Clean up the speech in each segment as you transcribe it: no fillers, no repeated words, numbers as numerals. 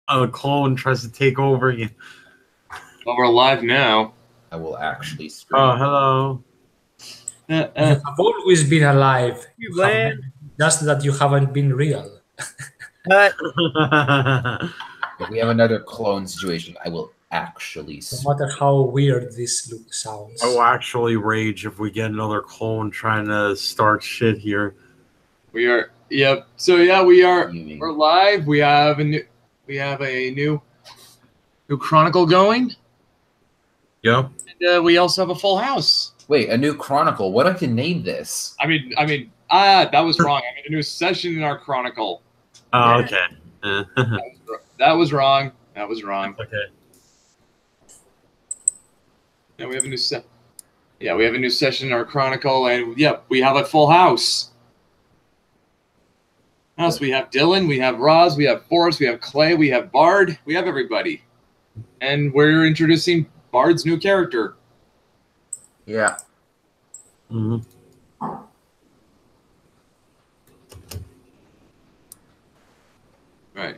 a clone tries to take over you. Well, we're live now. I will actually Oh, stream. hello. You have always been alive. You land. Just that you haven't been real. What? If we have another clone situation, I will actually No stream. matter how weird this sounds. I will actually rage if we get another clone trying to start shit here. We are. Yep. So yeah, we are. Fuming. We're live. We have a new. We have a new Chronicle going, Yep. and we also have a full house. Wait, a new Chronicle. What do I can name this? That was wrong. I mean, a new session in our Chronicle. Oh, okay. That was wrong. That was wrong. Okay. Yeah, we have a new set. Yeah, we have a new session in our Chronicle, and yep, we have a full house. What else? We have Dylan, we have Roz, we have Forrest, we have Clay, we have Bard, we have everybody. And we're introducing Bard's new character. Yeah. Mm-hmm. Right.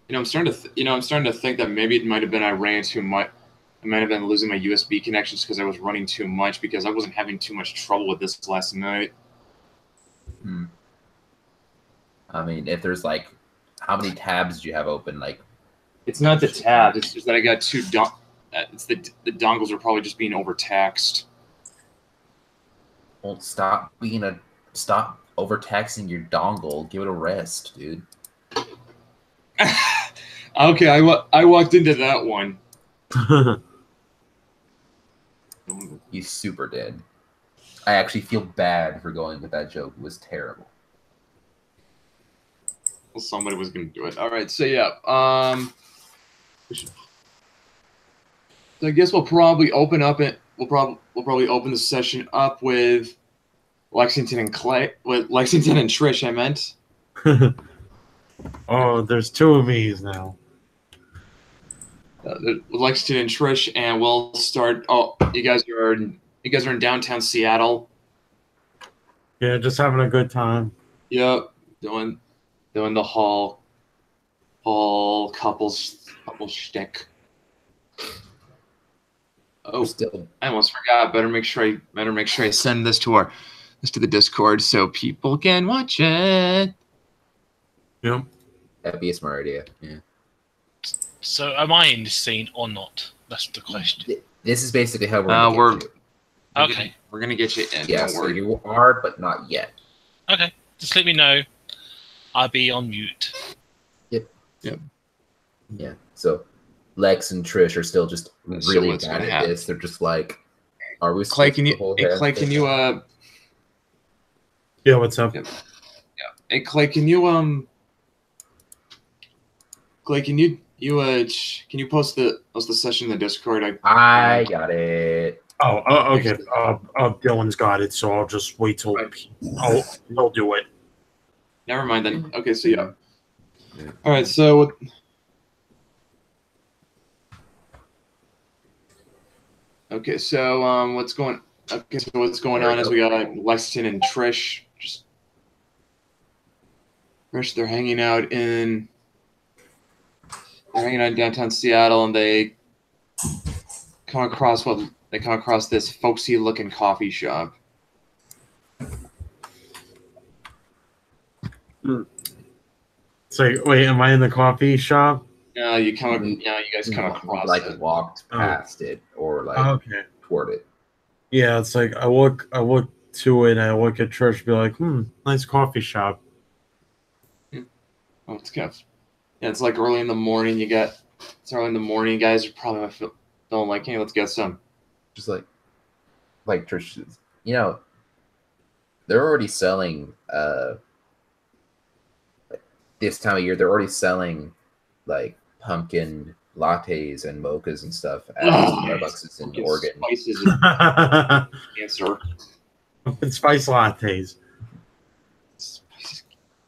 I'm starting to think that maybe it might have been I might have been losing my USB connections because I was running too much because I wasn't having too much trouble with this last night. I mean, if there's like, how many tabs do you have open? Like, It's not the tab. It's just that I got two. It's the dongles are probably just being overtaxed. well, stop overtaxing your dongle. Give it a rest, dude. Okay, I walked into that one. You super did. I actually feel bad for going with that joke. It was terrible. Well, somebody was going to do it. All right, so yeah. So I guess we'll probably open up it. We'll probably open the session up with Lexington and Clay. With Lexington and Trish, I meant. Oh, there's two of me's now. With Lexington and Trish, and we'll start. Oh, you guys are in downtown Seattle. Yeah, just having a good time. Yep, doing the hall couple shtick. Oh, Still, I almost forgot. Better make sure I send this to the Discord so people can watch it. Yep. that'd be a smart idea. Yeah. So, am I in this scene or not? That's the question. This is basically how we're gonna get you. Okay. We're gonna get you in. Yeah, Don't so worry. you are, but not yet. Okay. Just let me know. I'll be on mute. Yeah. So Lex and Trish are still just So really what's bad gonna at happen? this. They're just like, are we Clay, supposed can to you? hold Hey, hands? Clay, can you? Yeah, what's up? Yeah. Hey, Clay, can you? Clay, can you post the session in the Discord? I got it. Oh, okay. Dylan's got it, so I'll just wait till he'll do it. Never mind then. Okay, so yeah. All right, so. Okay, so what's going on is we got Lexington and Trish. They're hanging out in downtown Seattle, and they come across this folksy looking coffee shop. It's like, wait, am I in the coffee shop? No, you guys come across like it. walked past it or like Okay. toward it. Yeah, it's like I look to it and I look at Trish, be like, nice coffee shop. Oh, it's kind of, yeah, it's like early in the morning. It's early in the morning. You guys are probably feeling like, hey, let's get some. Just like Trish, they're already selling like, this time of year. They're already selling like pumpkin lattes and mochas and stuff at Starbucks in Oregon. Spices and cancer. Pumpkin spice lattes.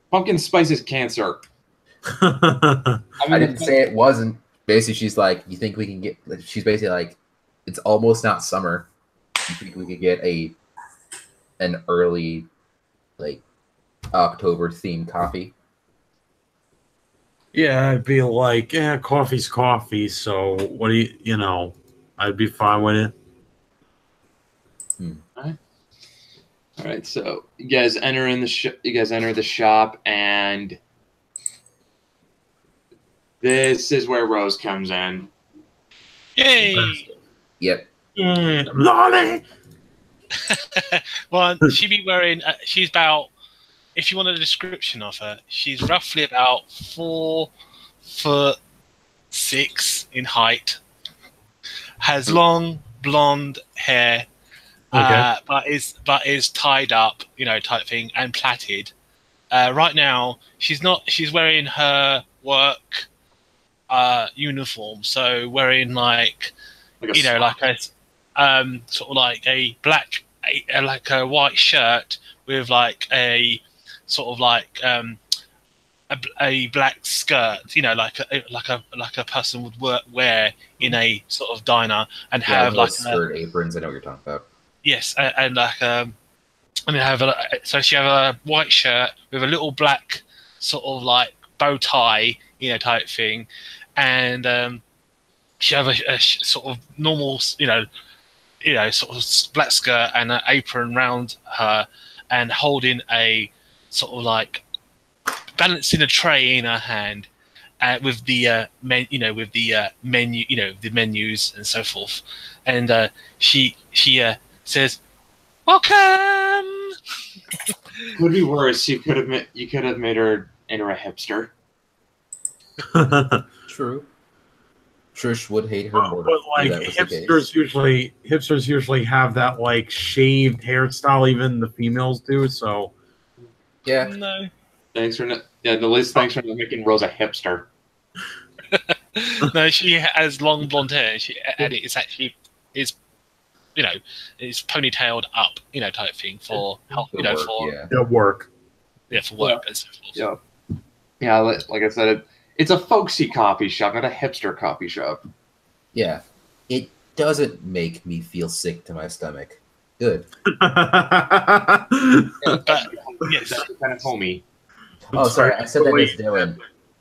Pumpkin spice is cancer. I didn't say it wasn't. Basically, she's like, you think we can get? She's basically like, it's almost not summer. You think we could get an early, like, October themed coffee? Yeah, I'd be like, yeah, coffee's coffee. So what do you know? I'd be fine with it. All right, so you guys enter the shop, and this is where Rose comes in. Yay! Yep. Yeah, Lolly. Well, she'd be wearing. She's about. If you want a description of her, she's roughly about 4'6" in height. Has long blonde hair, Okay. but is tied up, type thing, and plaited. Right now, she's not. She's wearing her work uniform, so wearing like Like a like a sort of like a black, like a white shirt with like a sort of like a black skirt, like a person would wear in a sort of diner, and Yeah, have those like skirt aprons. I know what you're talking about. yes, and like and have so she have a white shirt with a little black sort of like bow tie, type thing, and she have a sort of normal, sort of black skirt and an apron round her, and holding a sort of like balancing a tray in her hand, with the with the menu, the menus and so forth, and she says, "Welcome." Could be worse. You could have made her into a hipster. True. Trish would hate her more. But like if that was the hipsters usually have that like shaved hairstyle, even the females do. So Yeah. No. Thanks for not. Yeah, the least thanks for not making Rose a hipster. No, she has long blonde hair. And it's actually it's it's ponytailed up, type thing for For for work, yeah. it'll work. for work and so forth. Yeah. Yeah, like I said, it's a folksy coffee shop, not a hipster coffee shop. Yeah. It doesn't make me feel sick to my stomach. Good. But yes, That's kind of homey. Oh, sorry. I said that as Dylan.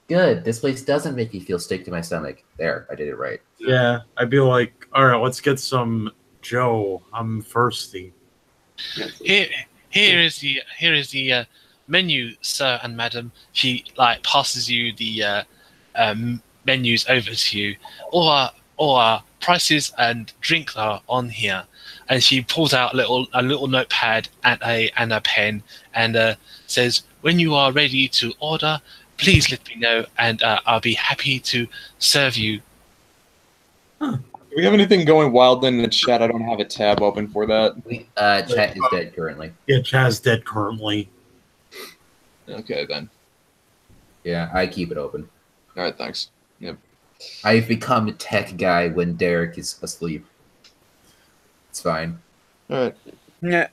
Good. This place doesn't make me feel sick to my stomach. There, I did it right. Yeah, I'd be like, all right, let's get some Joe. I'm thirsty. here is the menu, sir and madam. She like passes you the menus over to you. All our prices and drinks are on here, and she pulls out a little notepad and a pen, and says, "When you are ready to order, please let me know, and I'll be happy to serve you." Do we have anything going wild in the chat? I don't have a tab open for that. Chat is dead currently. Yeah, Chaz dead currently. Okay, then. Yeah, I keep it open. All right, thanks. Yep. I've become a tech guy when Derek is asleep. It's fine. All right. Yeah.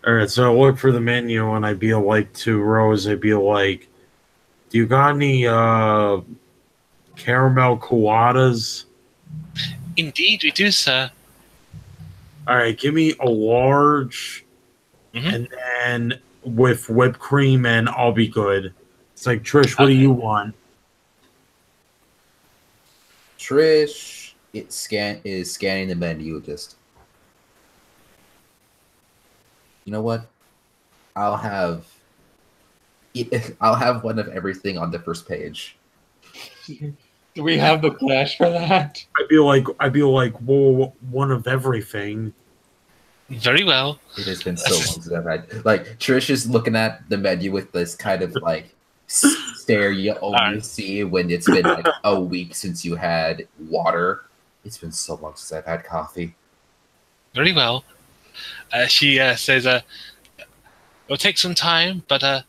All right, so I look for the menu and I'd be like to Rose, I'd be like, do you got any caramel coladas? Indeed, we do, sir. All right, give me a large, and then with whipped cream, and I'll be good. It's like, Trish, what do you want? Trish is scanning the menu. Just, you know what? I'll have one of everything on the first page. Do we have the cash for that? I'd be like, well, one of everything. Very well. It has been so long since I've had. Like, Trish is looking at the menu with this kind of like stare you only see when it's been like a week since you had water. It's been so long since I've had coffee. Very well. She says, "It'll take some time, but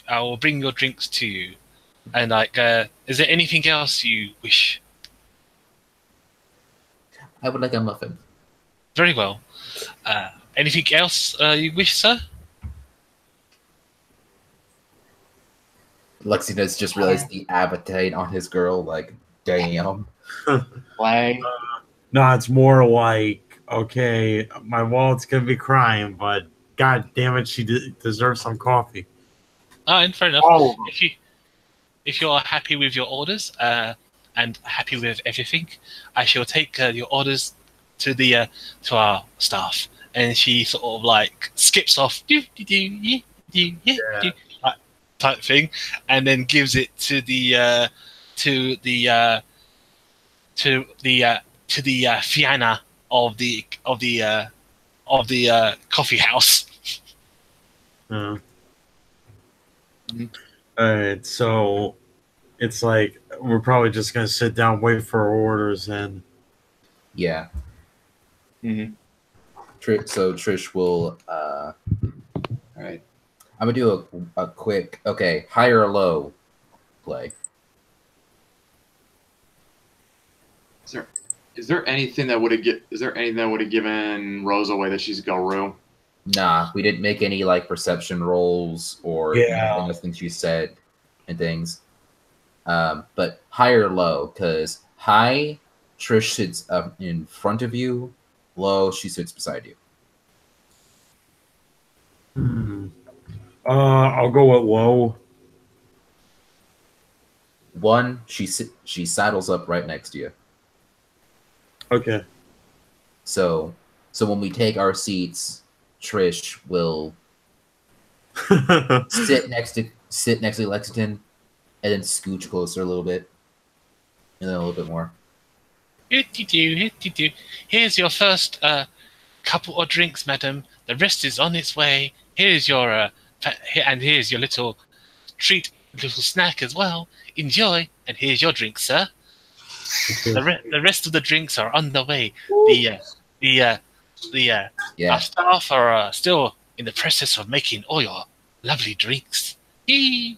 I will bring your drinks to you." And like, is there anything else you wish? I would like a muffin. Very well. Anything else you wish, sir? Lexington's just realized the appetite on his girl. Like, damn. Lang. No, it's more like, okay, my wallet's gonna be crying, but god damn it, she deserves some coffee. And fair enough. Oh. if you're happy with your orders and happy with everything, I shall take your orders to the to our staff. And she sort of like skips off, like, type thing, and then gives it to the to the to the Fianna of the coffee house. All right, so it's like we're probably just gonna sit down, wait for our orders, and Yeah. Mm-hmm. So Trish will. All right. I'm gonna do a quick. Okay, high or low play. Is there anything that would have given Rose away that she's Garu? Nah, we didn't make any like perception rolls or anything she said and things. But high or low, because high, Trish sits up in front of you. Low, she sits beside you. I'll go with low. One, she saddles up right next to you. Okay. So when we take our seats, Trish will sit next to Lexington, and then scooch closer a little bit, and then a little bit more. Here's your first couple of drinks, madam. The rest is on its way. Here's your and here's your little treat, little snack as well. Enjoy, and here's your drink, sir. The rest of the drinks are on the way. Our staff are still in the process of making all your lovely drinks. Yeah.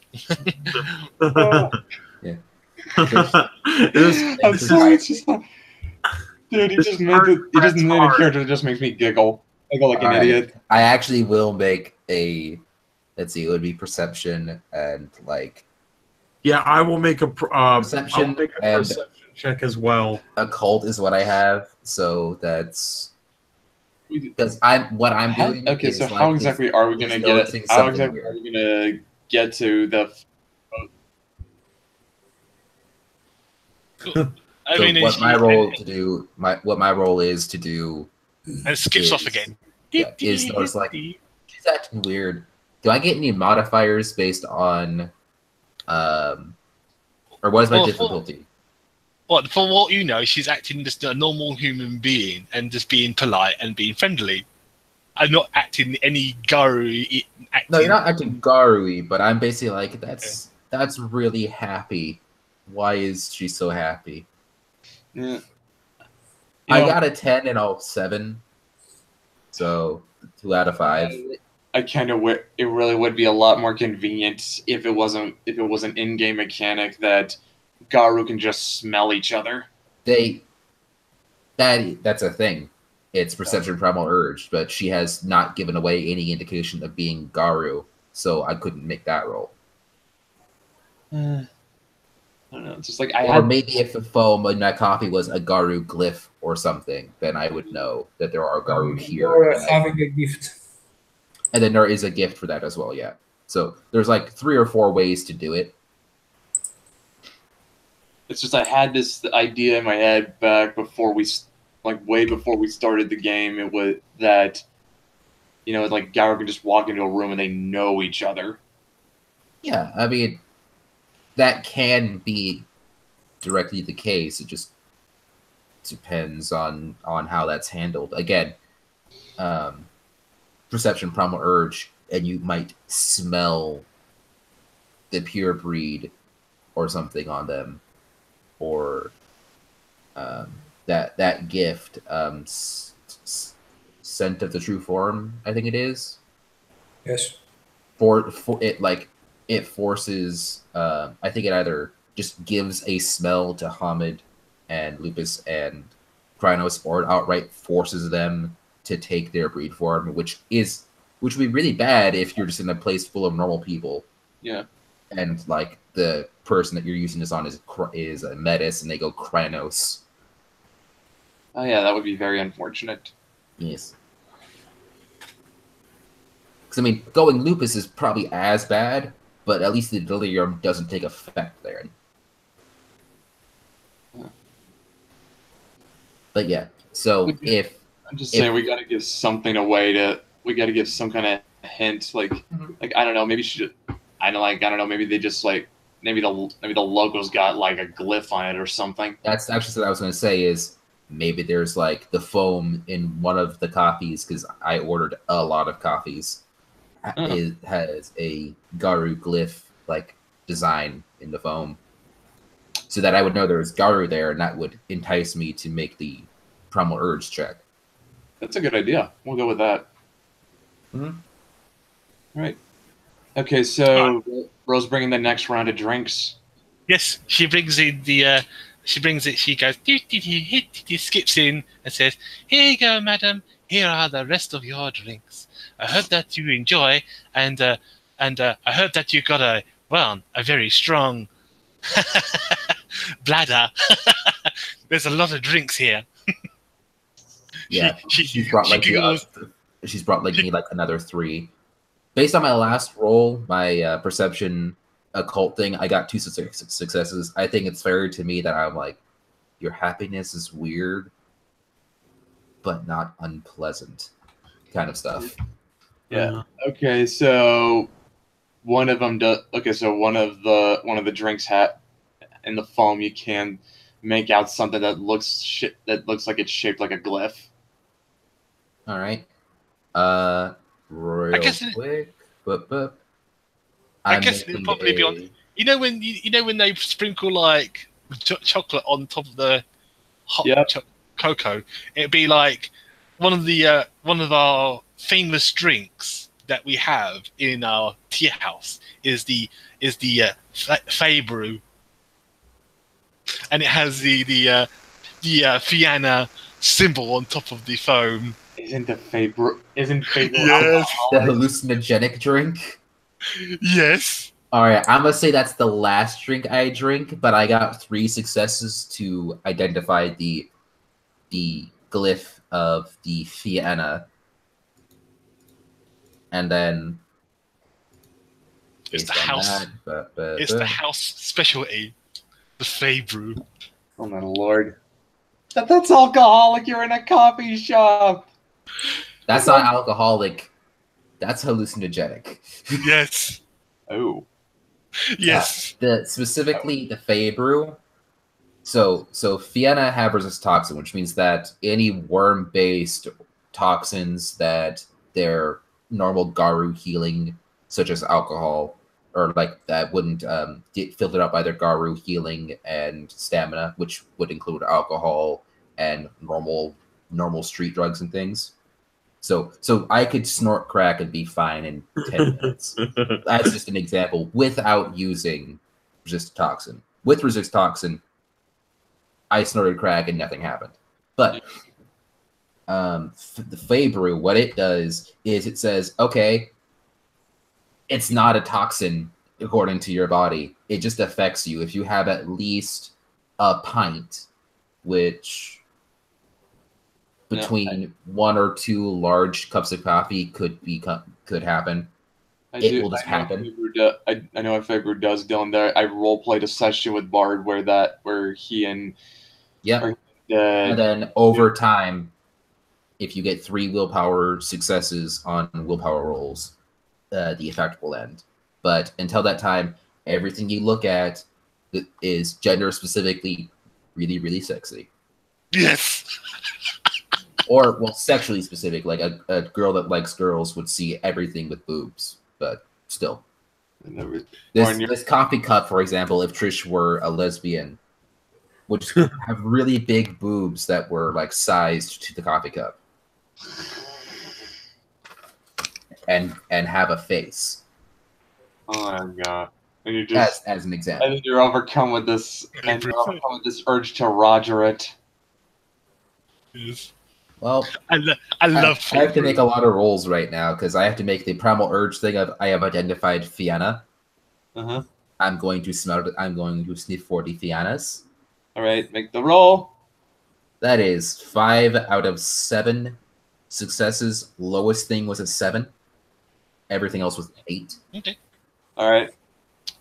I'm sorry, it's just not... Dude, he just made a character that just makes me giggle. I go like an idiot. I actually will make a. Let's see, it would be perception and like. Yeah, I will make a perception check as well. Occult is what I have, so that's because what I'm doing. Okay, so like, how exactly are we gonna get it? How exactly are we gonna get to the? I mean, what my role is to do. And it skips off again. Yeah, is notice like she's acting weird. Do I get any modifiers based on, or what is my difficulty? For what you know, she's acting just a normal human being and just being polite and being friendly. I'm not acting any Garu. No, you're not acting Garu-y, but I'm basically like that's really happy. Why is she so happy? Yeah. I got a 10 and a 7, so 2 out of 5. I kind of it really would be a lot more convenient if it wasn't an in-game mechanic that Garu can just smell each other. That's a thing. It's perception primal urge, but she has not given away any indication of being Garu, so I couldn't make that roll. I don't know. It's just like maybe if the foam in that coffee was a Garu glyph or something, then I would know that there are Garu here. Or having a gift. And then there is a gift for that as well, yeah. So there's like 3 or 4 ways to do it. It's just I had this idea in my head back before way before we started the game. It was that, like Garu can just walk into a room and they know each other. Yeah, I mean, that can be directly the case. It just depends on how that's handled. Again, perception primal urge, and you might smell the pure breed or something on them, or that gift, scent of the true form, I think it is. Yes. For it, like it forces. I think it either just gives a smell to Hamid and Lupus and Krynos, or it outright forces them to take their breed form, which would be really bad if you're just in a place full of normal people. Yeah. And like the person that you're using this on is a Metis, and they go Krynos. Oh yeah, that would be very unfortunate. Yes. Because I mean, going Lupus is probably as bad, but at least the delirium doesn't take effect there. But yeah, so if I'm just saying we gotta give something away to. We gotta give some kind of hint, like I don't know, maybe she should. I don't know, maybe they just like maybe the logo's got like a glyph on it or something. That's actually what I was going to say is maybe there's like the foam in one of the coffees because I ordered a lot of coffees. It has a Garu glyph like design in the foam, so that I would know there's Garu there, and that would entice me to make the primal urge check. That's a good idea. We'll go with that. All right. Okay, so Rose bringing the next round of drinks. Yes, she brings in the. She brings it. She goes. Skips in and says, "Here you go, madam. Here are the rest of your drinks. I hope that you enjoy, and I hope that you got a very strong bladder. There's a lot of drinks here." Yeah, she's brought me like another 3. Based on my last roll, my perception occult thing, I got 2 successes. I think it's fair to me that I'm like, your happiness is weird, but not unpleasant, kind of stuff. Yeah. Okay, so one of them does. Okay, so one of the drinks in the foam, you can make out something that looks like it's shaped like a glyph. All right. Real quick. I guess it'll probably be on. You know when they sprinkle like chocolate on top of the hot cocoa, it'd be like one of our famous drinks that we have in our tea house is the Fey brew, and it has the Fianna symbol on top of the foam. Isn't Fey brew Yes. The hallucinogenic drink? Yes. All right, I'm going to say that's the last drink I drink, but I got 3 successes to identify the glyph of the Fianna. And then it's the house. It's the house specialty, the Fey brew. Oh my lord. That's alcoholic. You're in a coffee shop. That's not alcoholic. That's hallucinogenic. Yes. Oh. Yes. Specifically the Fey brew. So Fianna have resist toxin, which means that any worm-based toxins that their normal Garu healing, such as alcohol, or like that wouldn't get filtered out by their Garu healing and stamina, which would include alcohol and normal street drugs and things. So I could snort crack and be fine in 10 minutes. That's just an example without using resist toxin. With resist toxin, I snorted crack and nothing happened. But the Fey brew, what it does is it says, okay, it's not a toxin according to your body. It just affects you. If you have at least a pint, which between 1 or 2 large cups of coffee could happen. It will just happen. I know what Fey brew does, Dylan. There, I role played a session with Bard where he and and then over time, if you get 3 willpower successes on willpower rolls, the effect will end. But until that time, everything you look at is gender specifically really, really sexy. Yes. Or, well, sexually specific. Like a girl that likes girls would see everything with boobs, but still. This coffee cup, for example, if Trish were a lesbian, would have really big boobs that were like sized to the coffee cup. And have a face. Oh my god! And you just as an example. And you're overcome with this, urge to Roger it. Yes. Well, I love. I have to make a lot of rolls right now because I have to make the primal urge thing. I have identified Fianna. I'm going to smell it. I'm going to sniff for the Fiannas. All right, make the roll. That is 5 out of 7 successes. Lowest thing was a 7. Everything else was 8. Okay. All right.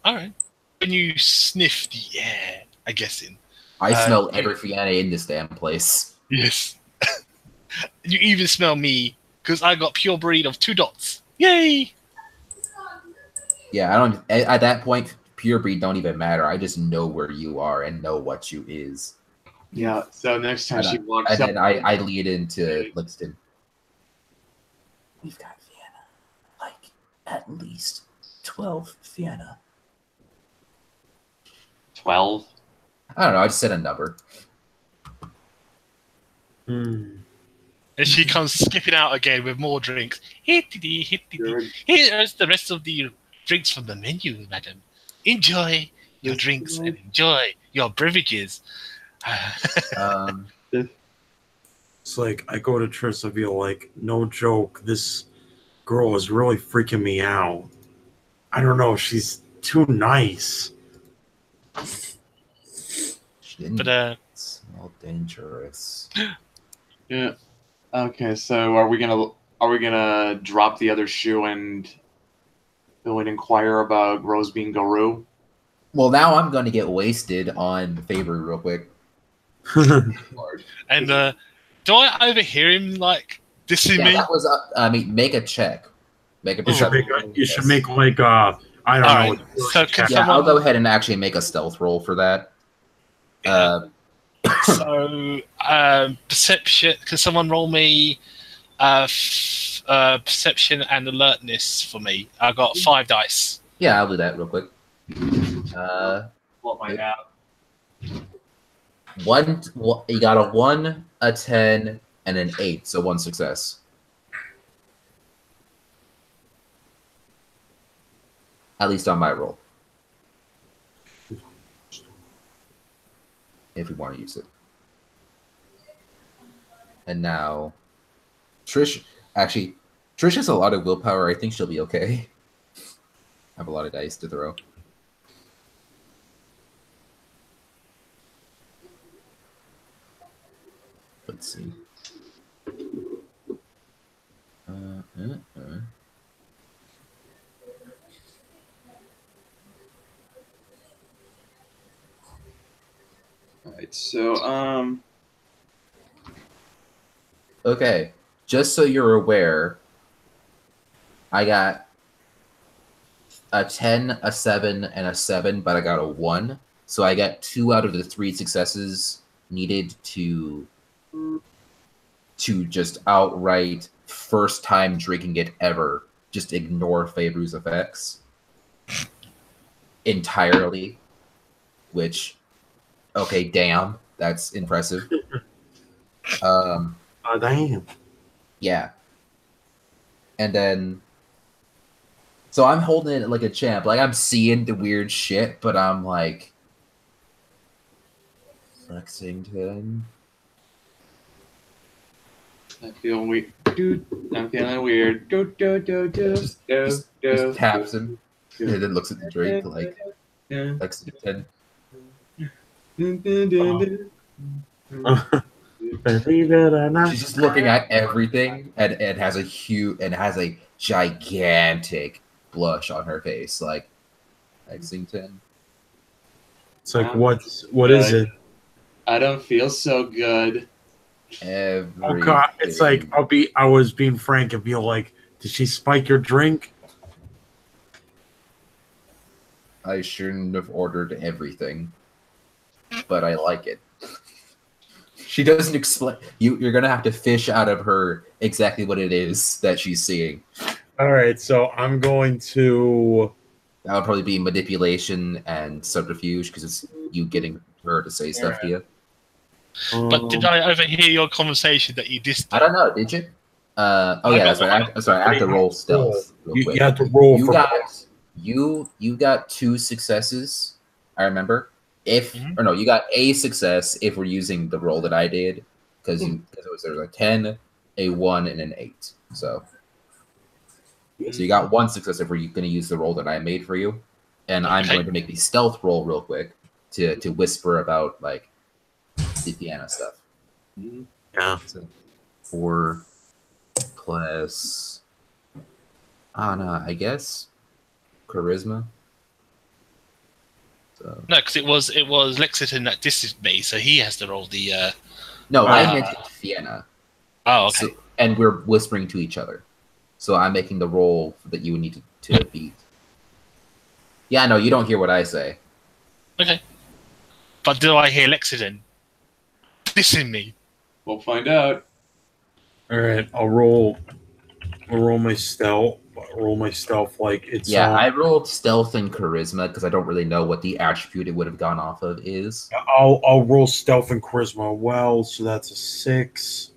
All right. When you sniff the air, I'm guessing. I smell every Fianna in this damn place. Yes. You even smell me because I got pure breed of 2 dots. Yay! Yeah, I don't. At that point, pure breed don't even matter. I just know where you are and know what you is. Yeah. So next time she walks and up, then I lead into Livingston. We've got Vienna, like at least 12 Vienna. 12. I don't know. I just said a number. Hmm. And she comes skipping out again with more drinks. Hittity, hittity. Here's the rest of the drinks from the menu, madam. Enjoy your drinks and enjoy your beverages. It's like I go to Trish, I feel like, no joke, this girl is really freaking me out. I don't know, she's too nice. But smell dangerous. Yeah. Okay, so are we gonna drop the other shoe and go and inquire about Rose being Guru? Well, now I'm going to get wasted on Faber real quick. and do I overhear him like dissing me? That was. Make a check. Make a You should perception. make like I don't All know. right. So can Yeah, someone... I'll go ahead and actually make a stealth roll for that. So perception. Can someone roll me perception and alertness for me? I got 5 dice. Yeah, I'll do that real quick. What my app? You got a 1, a 10, and an 8, so 1 success. At least on my roll. If you want to use it. And now, Trish has a lot of willpower. I think she'll be okay. I have a lot of dice to throw. Let's see. All right, so Okay, just so you're aware, I got a 10, a 7, and a 7, but I got a 1. So I got 2 out of the 3 successes needed to just outright first time drinking it ever. Just ignore Faber's effects entirely. Which, okay, damn, that's impressive. Oh, damn. Yeah. And then, so I'm holding it like a champ. Like, I'm seeing the weird shit, but I'm like, Lexington. I feel weird. Dude, I'm feeling weird. Just taps him. And then looks at the drink like, Lexington. Believe it or not. She's just looking at everything and has a gigantic blush on her face, like Lexington. It's like what is it? I don't feel so good. Oh god, it's like I was being frank and feel like, did she spike your drink? I shouldn't have ordered everything, but I like it. She doesn't explain. You're gonna have to fish out of her exactly what it is that she's seeing. All right, so I'm going to. That would probably be manipulation and subterfuge because it's you getting her to say stuff to you. But did I overhear your conversation that you dissed? I don't know. Did you? Oh yeah, that's right. I have to roll stealth. Real quick. You have to roll. You got 2 successes. I remember. Or no, you got a success if we're using the roll that I did because there was a 10, a 1, and an 8. So you got 1 success if we're going to use the roll that I made for you, and I'm going to make the stealth roll real quick to whisper about like the piano stuff. Yeah. So 4 plus, I guess charisma. So No, because it was Lexington that dissed me, so he has to roll the. no, I mentioned Fianna. Oh, okay. So, and we're whispering to each other. So I'm making the roll that you would need to beat. Yeah, no, you don't hear what I say. Okay. But do I hear Lexington dissing me? We'll find out. All right, I'll roll my stealth. Roll my stealth like it's. Yeah, I rolled stealth and charisma because I don't really know what the attribute it would have gone off of is. I'll roll stealth and charisma. Well, so that's a 6.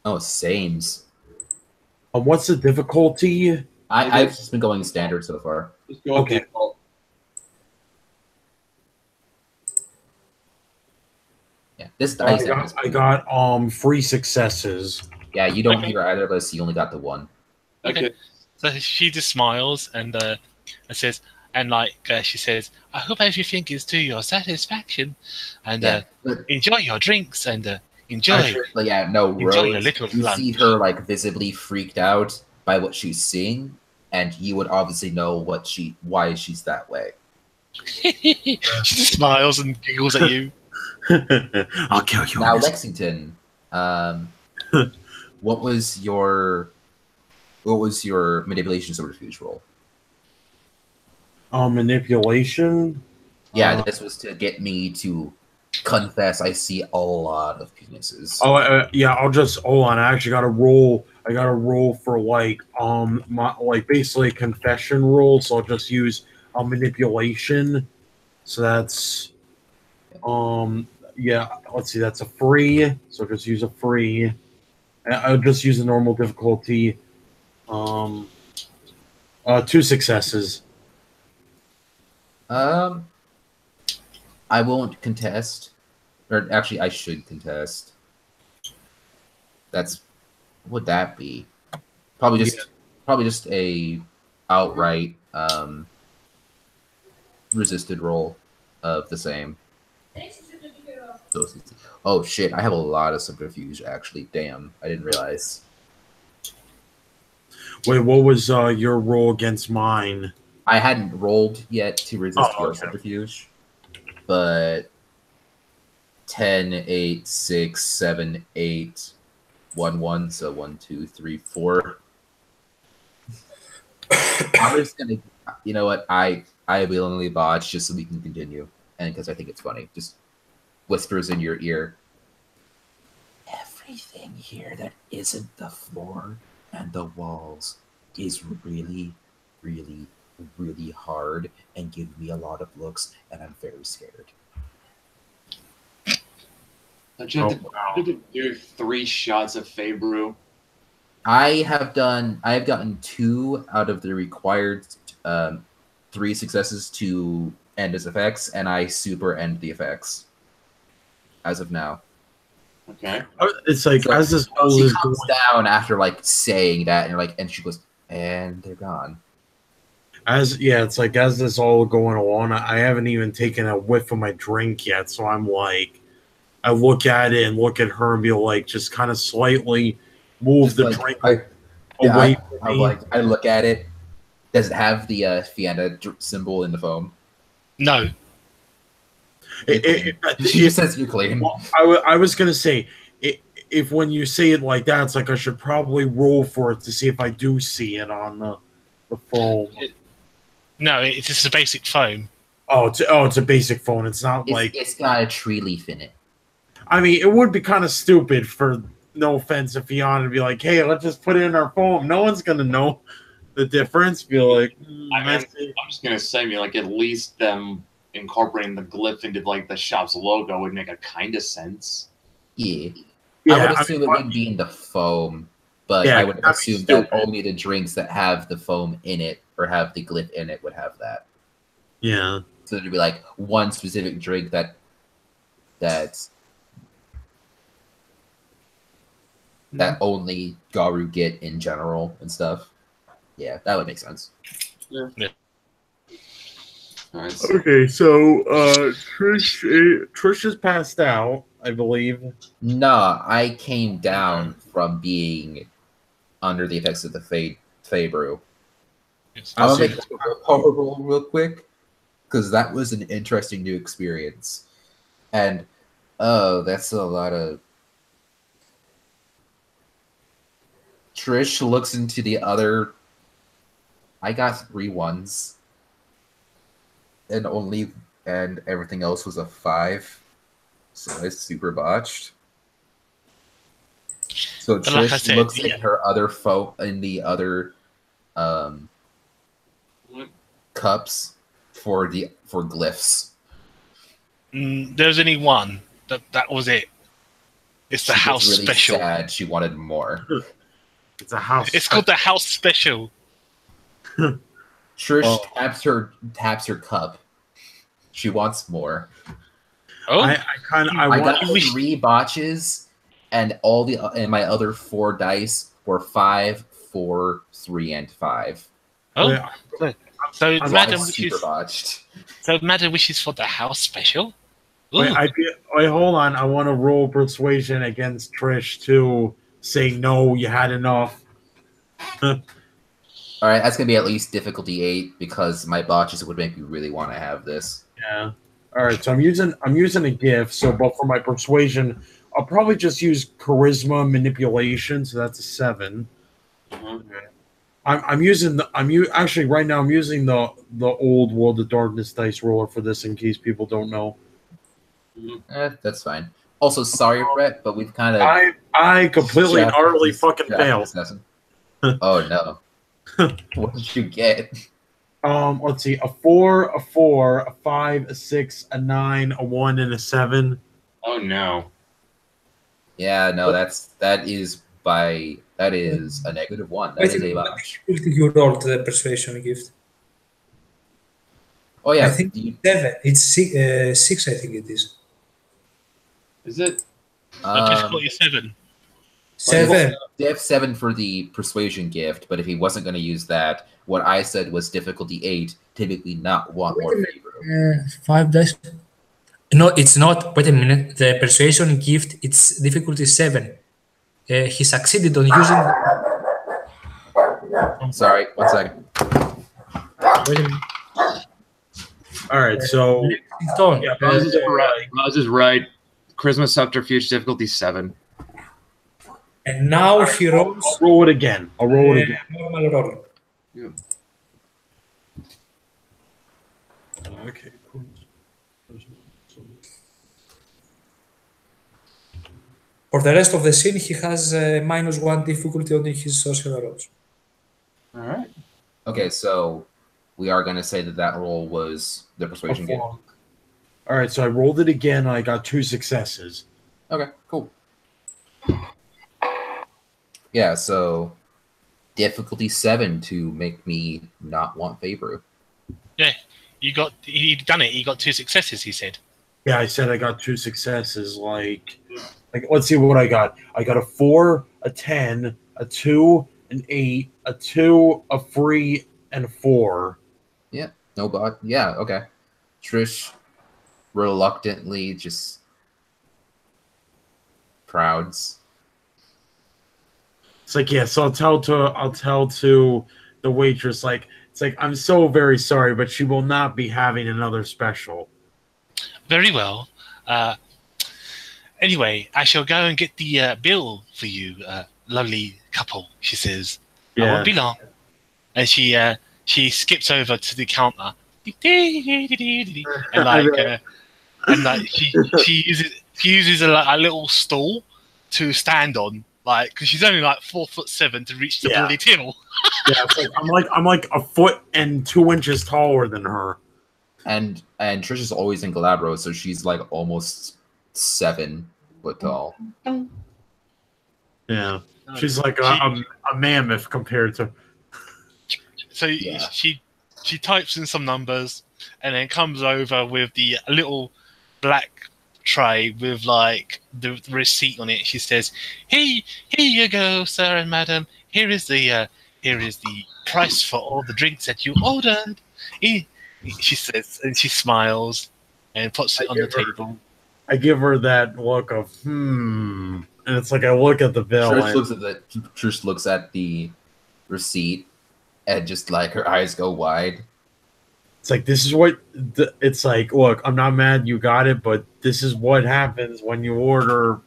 Oh, sames. What's the difficulty? I've just been going standard so far. Just go Okay. default. Yeah, this dice. I got 3 successes. Yeah, you don't hear either of us. You only got the one. Okay. So she just smiles and says, and like she says, "I hope everything is to your satisfaction, and enjoy your drinks and enjoy." But yeah, no, Enjoy Rose, a little you lunch. see her like visibly freaked out by what she's seeing, and you would obviously know why she's that way. She just smiles and giggles at you. I'll kill you. Now, Lexington, what was your manipulation subterfuge roll? Manipulation. Yeah, this was to get me to confess I see a lot of penises. Oh, yeah. I'll just hold on. I actually got to roll. I got to roll for basically a confession roll. So I'll just use manipulation. So that's yeah. Let's see. That's a free. So just use a free. I'll just use a normal difficulty. 2 successes. I won't contest. Or actually, I should contest. What would that be? Probably just a outright resisted roll of the same. Oh shit! I have a lot of subterfuge. Actually, damn, I didn't realize. Wait, what was your roll against mine? I hadn't rolled yet to resist your okay. subterfuge, but 10, 8, 6, 7, 8, 1, 1. So 1, 2, 3, 4. I'm just gonna, you know what? I willingly botch just so we can continue, and because I think it's funny. Just whispers in your ear. Everything here that isn't the floor and the walls is really, really, really hard and give me a lot of looks, and I'm very scared. Don't you have to do 3 shots of Fey Brew? I have gotten 2 out of the required 3 successes to end his effects, and I super end the effects as of now. Okay. It's like So as this she comes down after like saying that, and you're like, and she goes, and they're gone. It's like as this all going on, I haven't even taken a whiff of my drink yet, so I'm like, I look at it and look at her and be like, just kind of slightly move the drink away from me. I look at it. Does it have the Fianna symbol in the foam? No. She just says you're clean. Well, I was gonna say, if when you say it like that, it's like I should probably roll for it to see if I do see it on the foam. No, it's just a basic foam. It's a basic phone. It's not like it's got a tree leaf in it. I mean, it would be kind of stupid for no offense if Fiona to be like, "Hey, let's just put it in our foam." No one's gonna know the difference. Be like, I'm just gonna say, like at least them incorporating the glyph into like the shop's logo would make a kind of sense. Yeah. I would assume it would be in the foam, but I would assume that only the drinks that have the foam in it or have the glyph in it would have that. Yeah. So it'd be like one specific drink that only Garu get in general and stuff. Yeah, that would make sense. Yeah. All right, Okay, so Trish is passed out, I believe. No, I came down from being under the effects of the Fey brew. Yes. I'm gonna make a power roll real quick because that was an interesting new experience. And oh, that's a lot of. Trish looks into the other. I got 3 1s, and everything else was a 5, so it's super botched. So But like I Trish said, looks at her other in the other cups for glyphs. There's only one. That was it. It's the She house was really special. sad. She wanted more. It's a house. It's called the house special. Trish taps her cup. She wants more. Oh, I I want. got 3 botches, and my other 4 dice were 5, 4, 3, and 5. oh. Wait, So I'm Madam super wishes. botched. So Madam wishes for the house special. Wait, Ooh. hold on. I want to roll persuasion against Trish to say no. You had enough. All right, that's gonna be at least difficulty 8 because my botches would make me really want to have this. Yeah. All right. So I'm using a gift. So, but for my persuasion, I'll probably just use charisma manipulation. So that's a 7. Actually right now I'm using the old World of Darkness dice roller for this in case people don't know. That's fine. Also, sorry, Brett, but we've kind of I completely and utterly fucking failed. Oh no! What did you get? Let's see, a 4, a 4, a 5, a 6, a 9, a 1, and a 7. Oh no. Yeah, no, that is a -1. That is a botch. You rolled the persuasion gift. Oh yeah, I think 7. It's 6. I think it is. Is it? Difficulty 7. 7. They have 7 for the persuasion gift, but if he wasn't going to use that, what I said was difficulty 8. Typically, not want more favor. 5 dice. No, it's not. Wait a minute. The persuasion gift. It's difficulty 7. He succeeded on using. Sorry, 1 second. Wait a minute. All right, so Yeah, Buzz is right. Charisma Subterfuge difficulty 7. and now he rolls I'll roll it again. normal roll. Yeah. Okay, cool. For the rest of the scene, he has -1 difficulty on his social rolls. All right. Okay, so we are going to say that roll was the persuasion gift. All right, so I rolled it again. And I got 2 successes. Okay, cool. Yeah, so difficulty 7 to make me not want favor. Yeah, he'd done it. He got 2 successes. He said. Yeah, I said I got 2 successes. Like let's see what I got. I got a 4, a 10, a 2, an 8, a 2, a 3, and a 4. Yeah, no bot. Yeah, okay. Trish reluctantly just prouds. It's like, yeah, so I'll tell to the waitress, like, it's like, I'm so very sorry, but she will not be having another special. Very well. Anyway, I shall go and get the bill for you, lovely couple. She says, "I won't be long." And she skips over to the counter, and she uses a little stool to stand on, like, because she's only like 4'7" to reach the bloody till. Yeah, it's like, I'm like a foot and 2 inches taller than her. And Trish is always in Galabro, so she's like almost 7 foot tall. Yeah, she's like a mammoth compared to. So she types in some numbers and then comes over with the little black tray with like the receipt on it. She says, "Here you go, sir and madam. Here is the price for all the drinks that you ordered." She says, and she smiles and puts it on the table. I give her that look of and it's like I look at the bill. Trish looks at the receipt, and just like her eyes go wide. It's like this is what it's like. Look, I'm not mad you got it, but this is what happens when you order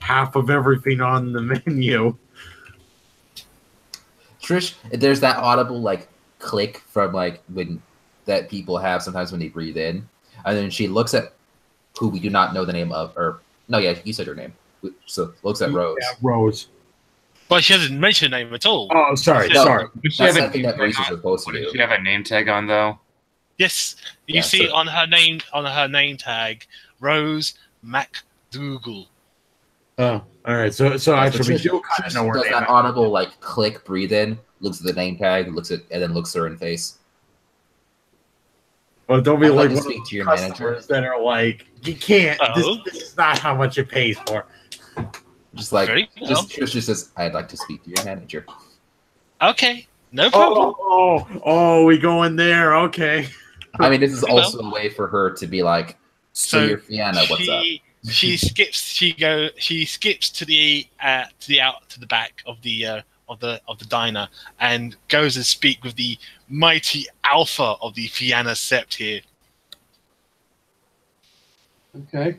half of everything on the menu. Trish, there's that audible like click from like when that people have sometimes when they breathe in, and then she looks at who we do not know the name of, or no, yeah, you said her name. So looks at Rose. Yeah, Rose. Well, she hasn't mentioned her name at all. Oh, sorry, No, sorry. Did she That's have a something name that tag Reese is on? supposed to Did do. she have a name tag on though? Yes, you Yeah, see so- on her name tag, Rose MacDougal. Oh, all right. So Yeah, actually, we Trish, do kind of know Trish her does name. that audible like click, breathe in, looks at the name tag, looks at, and then looks her in the face. But don't be I'd like like to one speak of to your those manager. customers that are like, you can't. Oh. This is not how much it pays for. Just like, Very well. Trish just says, "I'd like to speak to your manager." Okay, no problem. Oh, we go in there. Okay. I mean, this is Very well. also a way for her to be like, "So your Fianna, what's up?" She skips. She skips to the back of the diner and goes and speak with the mighty alpha of the Fianna Sept here. Okay.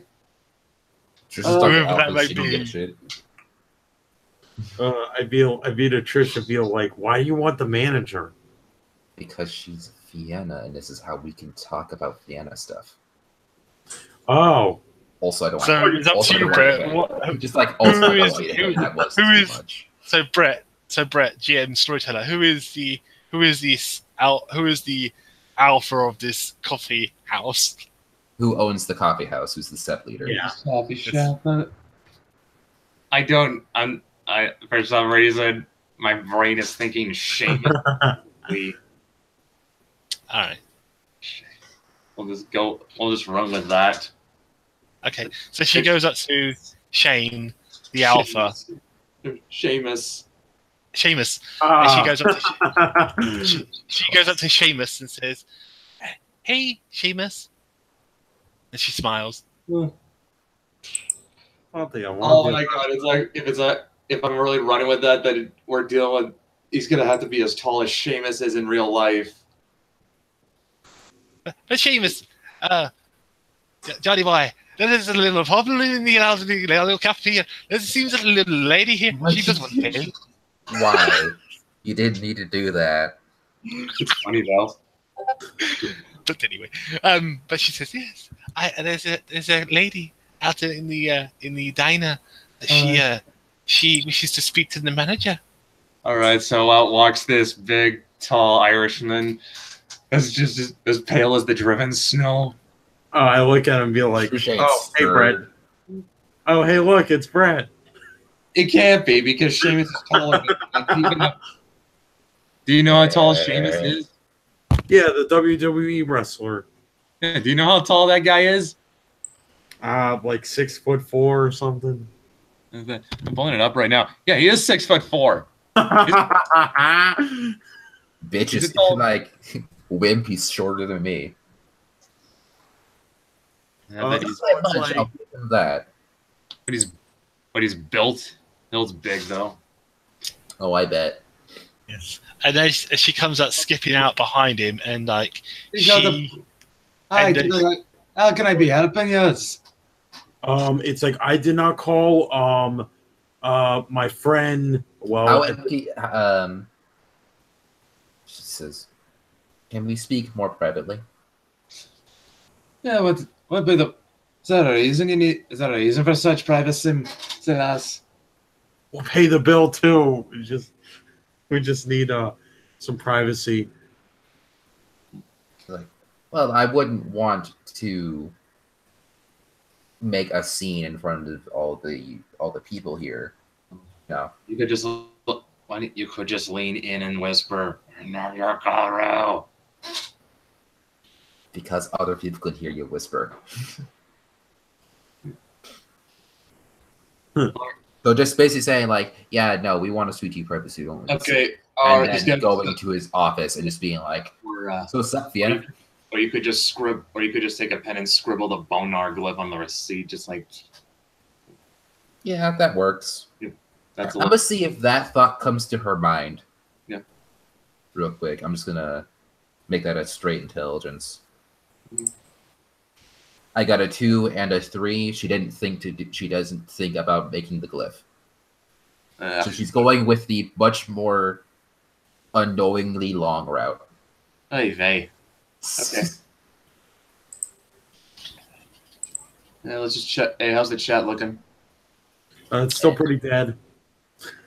Trish is talking whoever that alpha, may she don't be. give a shit. I feel to Trish and feel like, why do you want the manager? Because she's Fianna, and this is how we can talk about Fianna stuff. Oh, Also, I don't So want it's up also to you, I don't Brett. want to What- just like also I don't is- want to who- hit that was who too is- much. So Brett, GM storyteller, who is the alpha of this coffee house? Who owns the coffee house? Who's the step leader? yeah. Coffee shop. I don't. I for some reason my brain is thinking shamelessly. All right. We'll just go. We'll just run with that. Okay. So she goes up to Shane, the alpha, Seamus. Seamus, Ah. and she goes up to she goes up to Seamus and says, "Hey, Seamus," and she smiles. Oh Oh my god! It's like if I'm really running with that, we're dealing with. He's gonna have to be as tall as Seamus is in real life. But Seamus, Johnny boy, there is a little problem in the little cafeteria. There seems a little lady here. She doesn't want to pay. Why? You didn't need to do that. It's funny though. But anyway, but she says yes. There's a lady out in the diner. She wishes to speak to the manager. All right, so out walks this big, tall Irishman. That's just as pale as the driven snow. I look at him and be like, Trish ain't oh, hey, Brett. stirred. Oh, hey, look, it's Brett. It can't be because Seamus is taller. Do you know how tall Sheamus is? Yeah, the WWE wrestler. Yeah, do you know how tall that guy is? Like 6'4" or something. I'm pulling it up right now. Yeah, he is 6'4". Bitch Is is it all- like wimp. He's shorter than me. Yeah, but he's, so it's I'll like, give him that. but he's built. Built's big though. Oh, I bet. Yes. And then she comes out skipping out behind him, and like Hi, and how can I be helping you? it's like I did not call my friend. Well, She says, "Can we speak more privately?" Yeah, what be the? Is that a reason you need? Is that a reason for such privacy? Say us. we'll pay the bill too. We just need some privacy. Like, well, I wouldn't want to make a scene in front of all the people here. No. You could just you could just lean in and whisper, "Not your Colorado." Because other people could hear you whisper. So just basically saying like, yeah, no, we want to speak to you privacy only. Okay. And Alright, then going to his office and just being like, so what's up, Fianna? Or you could just take a pen and scribble the bonar glyph on the receipt, just like Yeah, that works. that's. I'm gonna see if that thought comes to her mind. Yeah. Real quick. I'm just gonna make that a straight intelligence. I got a 2 and a 3. She didn't think to. She doesn't think about making the glyph. So she's going with the much more unknowingly long route. Hey, vey. Okay. Yeah, let's just check. Hey, how's the chat looking? It's still pretty dead.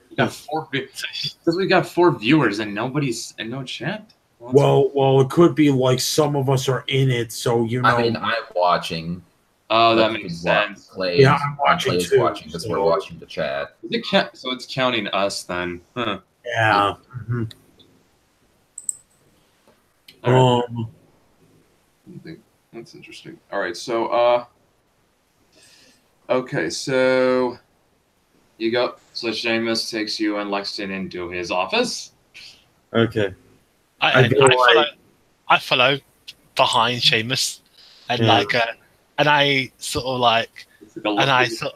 We got because we got 4 viewers and nobody's and no chat. Well, it could be like some of us are in it, so you know. I mean, I'm watching. Oh, that makes sense. Yeah, I'm watching Play's too, watching because we're watching the chat. So it's counting us then. Huh. Yeah. Mm-hmm. All right. That's interesting. All right, so okay, so you go. So Seamus takes you and Lexington into his office. Okay. I follow behind Seamus, and and I sort of like, and I sort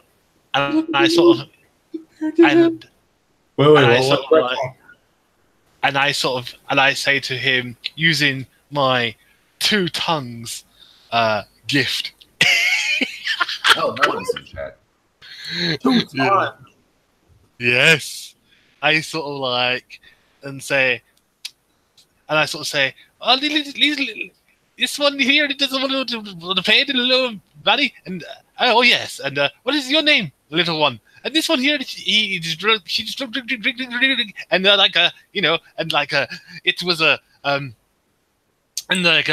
of, and I say to him using my 2 tongues gift. Oh, that was in chat. 2 tongues. Yes, I sort of like and say, and I sort of say, oh, this one here doesn't want to pay the little buddy, and oh yes, and what is your name, little one? And this one here, she just drink, and like you know, and like it was a and like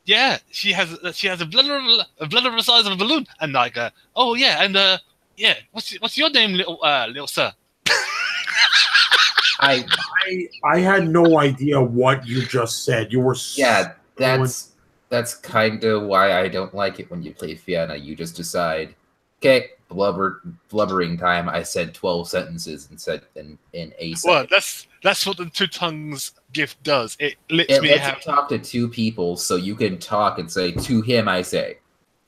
yeah, she has a bladder of the size of a balloon, and like oh yeah, and yeah, what's your name, little sir? I had no idea what you just said. You were that's kind of why I don't like it when you play Fianna. You just decide, okay, blubbering time. I said 12 sentences instead in a second. Well, that's what the 2 tongues gift does. It lets you talk to 2 people, so you can talk and say to him. I say,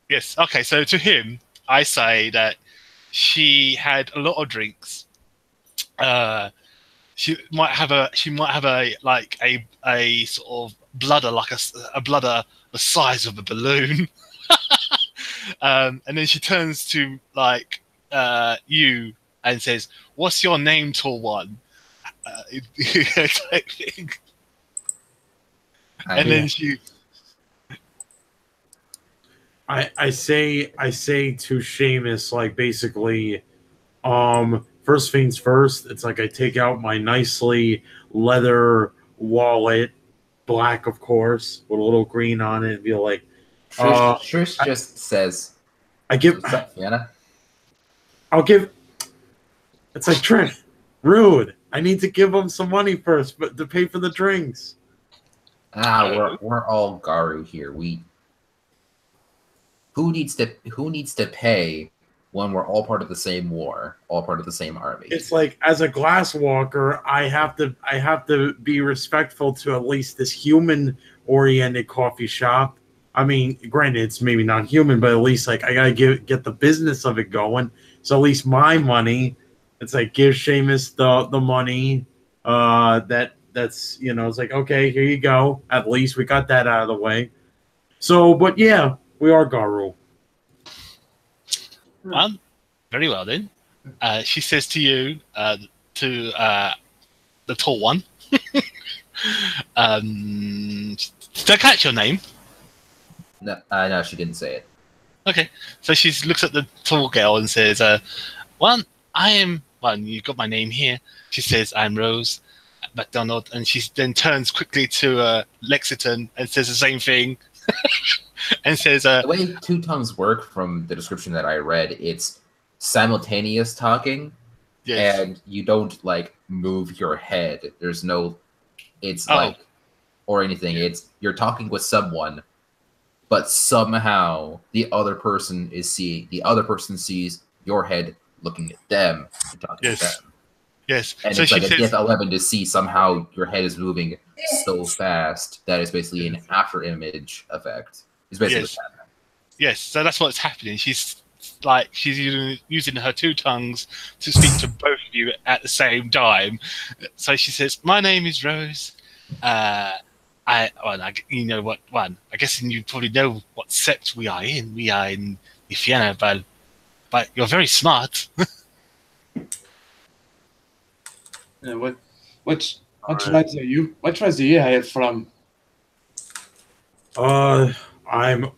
yes. Okay, so to him, I say that she had a lot of drinks. She might have a like a sort of bladder, like a bladder the size of a balloon. And then she turns to like you and says, "What's your name, tall one?" Type thing. And then she. I say to Seamus, like, basically, first things first, it's like I take out my nicely leather wallet, black of course, with a little green on it, and be like, Trish just says, I give Fianna. I'll give. It's like, Trish, rude. I need to give them some money first, but to pay for the drinks. We're all Garu here. Who needs to pay when we're all part of the same war, all part of the same army? It's like, as a glass walker, I have to be respectful to at least this human-oriented coffee shop. I mean, granted, it's maybe not human, but at least like I gotta get the business of it going. So at least my money, it's like, give Seamus the money. That's you know, it's like, okay, here you go. At least we got that out of the way. So, but yeah, we are Garu. Very well then. She says to you, to the tall one. Did I catch your name? No, she didn't say it. Okay, so she looks at the tall girl and says, well, you got my name here. She says, I'm Rose MacDonald, and she then turns quickly to Lexington and says the same thing. And says, the way 2 tongues work from the description that I read, it's simultaneous talking, yes. And you don't like move your head. There's no, it's like, or anything. It's you're talking with someone, but somehow the other person sees your head looking at them and talking to them. Yes. And so it's like a says, DF11 to see somehow your head is moving so fast that it's basically an after image effect. It's basically what's happening. Yes, so that's what's happening. She's using her 2 tongues to speak to both of you at the same time. So she says, my name is Rose. you know what one. I guess you probably know what sept we are in. We are in WtA, but you're very smart. Yeah, what tribes are you? What tribes are you hired from? Well,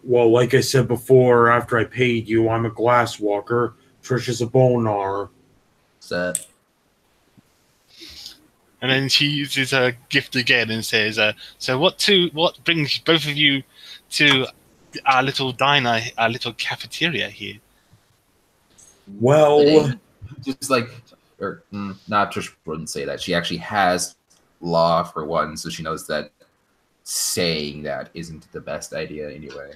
like I said before, after I paid you, I'm a glass walker. Trish is a bonar. Set. And then she uses her gift again and says, "So what brings both of you to our little diner, our little cafeteria here?" Well, Just like, or not, Trish wouldn't say that. She actually has law for one, so she knows that saying that isn't the best idea anyway.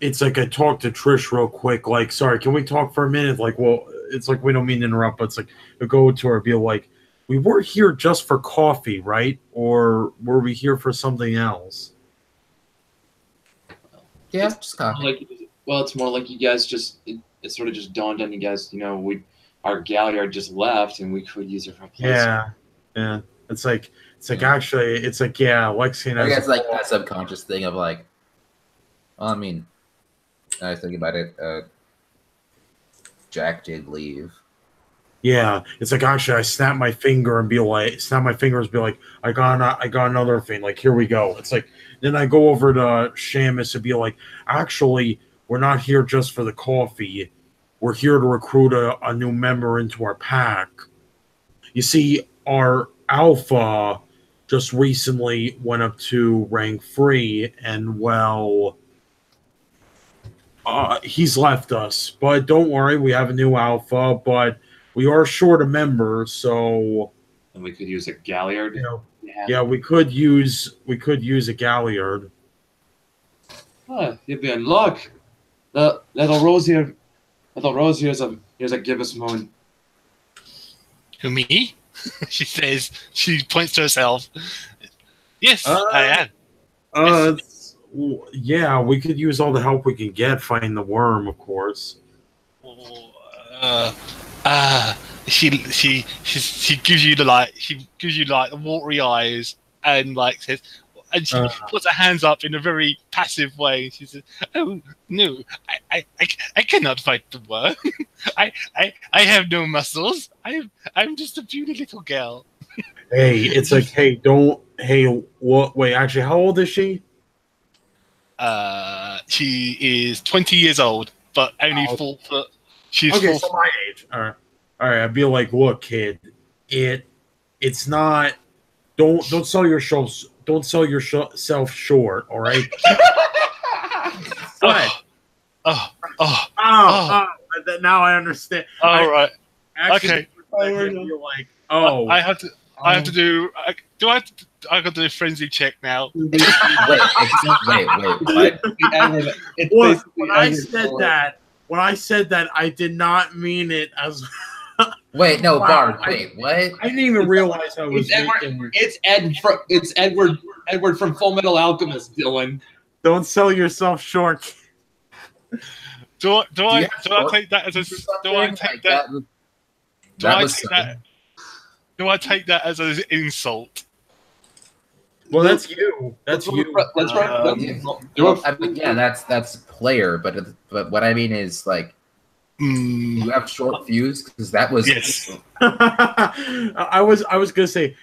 it's like I talked to Trish real quick. Like, sorry, can we talk for a minute? Like, well, it's like we don't mean to interrupt, but it's like I go to her, be like, we were here just for coffee, right? Or were we here for something else? Yeah, just coffee. It's more like you guys it sort of just dawned on you guys. Our galliard just left, and we could use it for a place. Yeah. It's like actually, it's like Lexi. I guess like that subconscious thing of like, well, I mean, I was thinking about it. Jack did leave. Yeah, it's like actually, I snap my finger and be like, I got another thing. Like, here we go. It's like then I go over to Shamus and be like, actually, we're not here just for the coffee. We're here to recruit a new member into our pack. You see, our alpha just recently went up to rank 3, and well, he's left us. But don't worry, we have a new alpha, but we are short a member, so And we could use a galliard. Yeah, we could use a galliard. You'd be in luck. Little Rose here's a give us moon. Who, me? She says. She points to herself. Yes, I am. Yeah, we could use all the help we can get fighting the worm, of course. She gives you the watery eyes and says, and she puts her hands up in a very passive way. She says, "Oh no, I cannot fight the worm. I have no muscles. I'm just a puny little girl." Hey, it's like, wait, actually, how old is she? She is 20 years old, but only 4 foot. She's okay, 4 so my age. All right. I'd be like, look, kid, it's not. Don't sell yourself short. All right. What? Now I understand. All right. Actually, Okay. You're like, oh, I have to do. I got to do a frenzy check now. wait, what? Look, when I said that, I did not mean it as. Wait, no, Wow, Bard. Wait, what? I didn't even realize I was. It's Edward from Full Metal Alchemist, Dylan. Don't sell yourself short. Do I take that as a? Do I take that? Do I take that as an insult? Well, that's you. That's you. That's right. I mean, yeah, that's player, but what I mean is like. You have short fuse because that was yes. I was gonna say,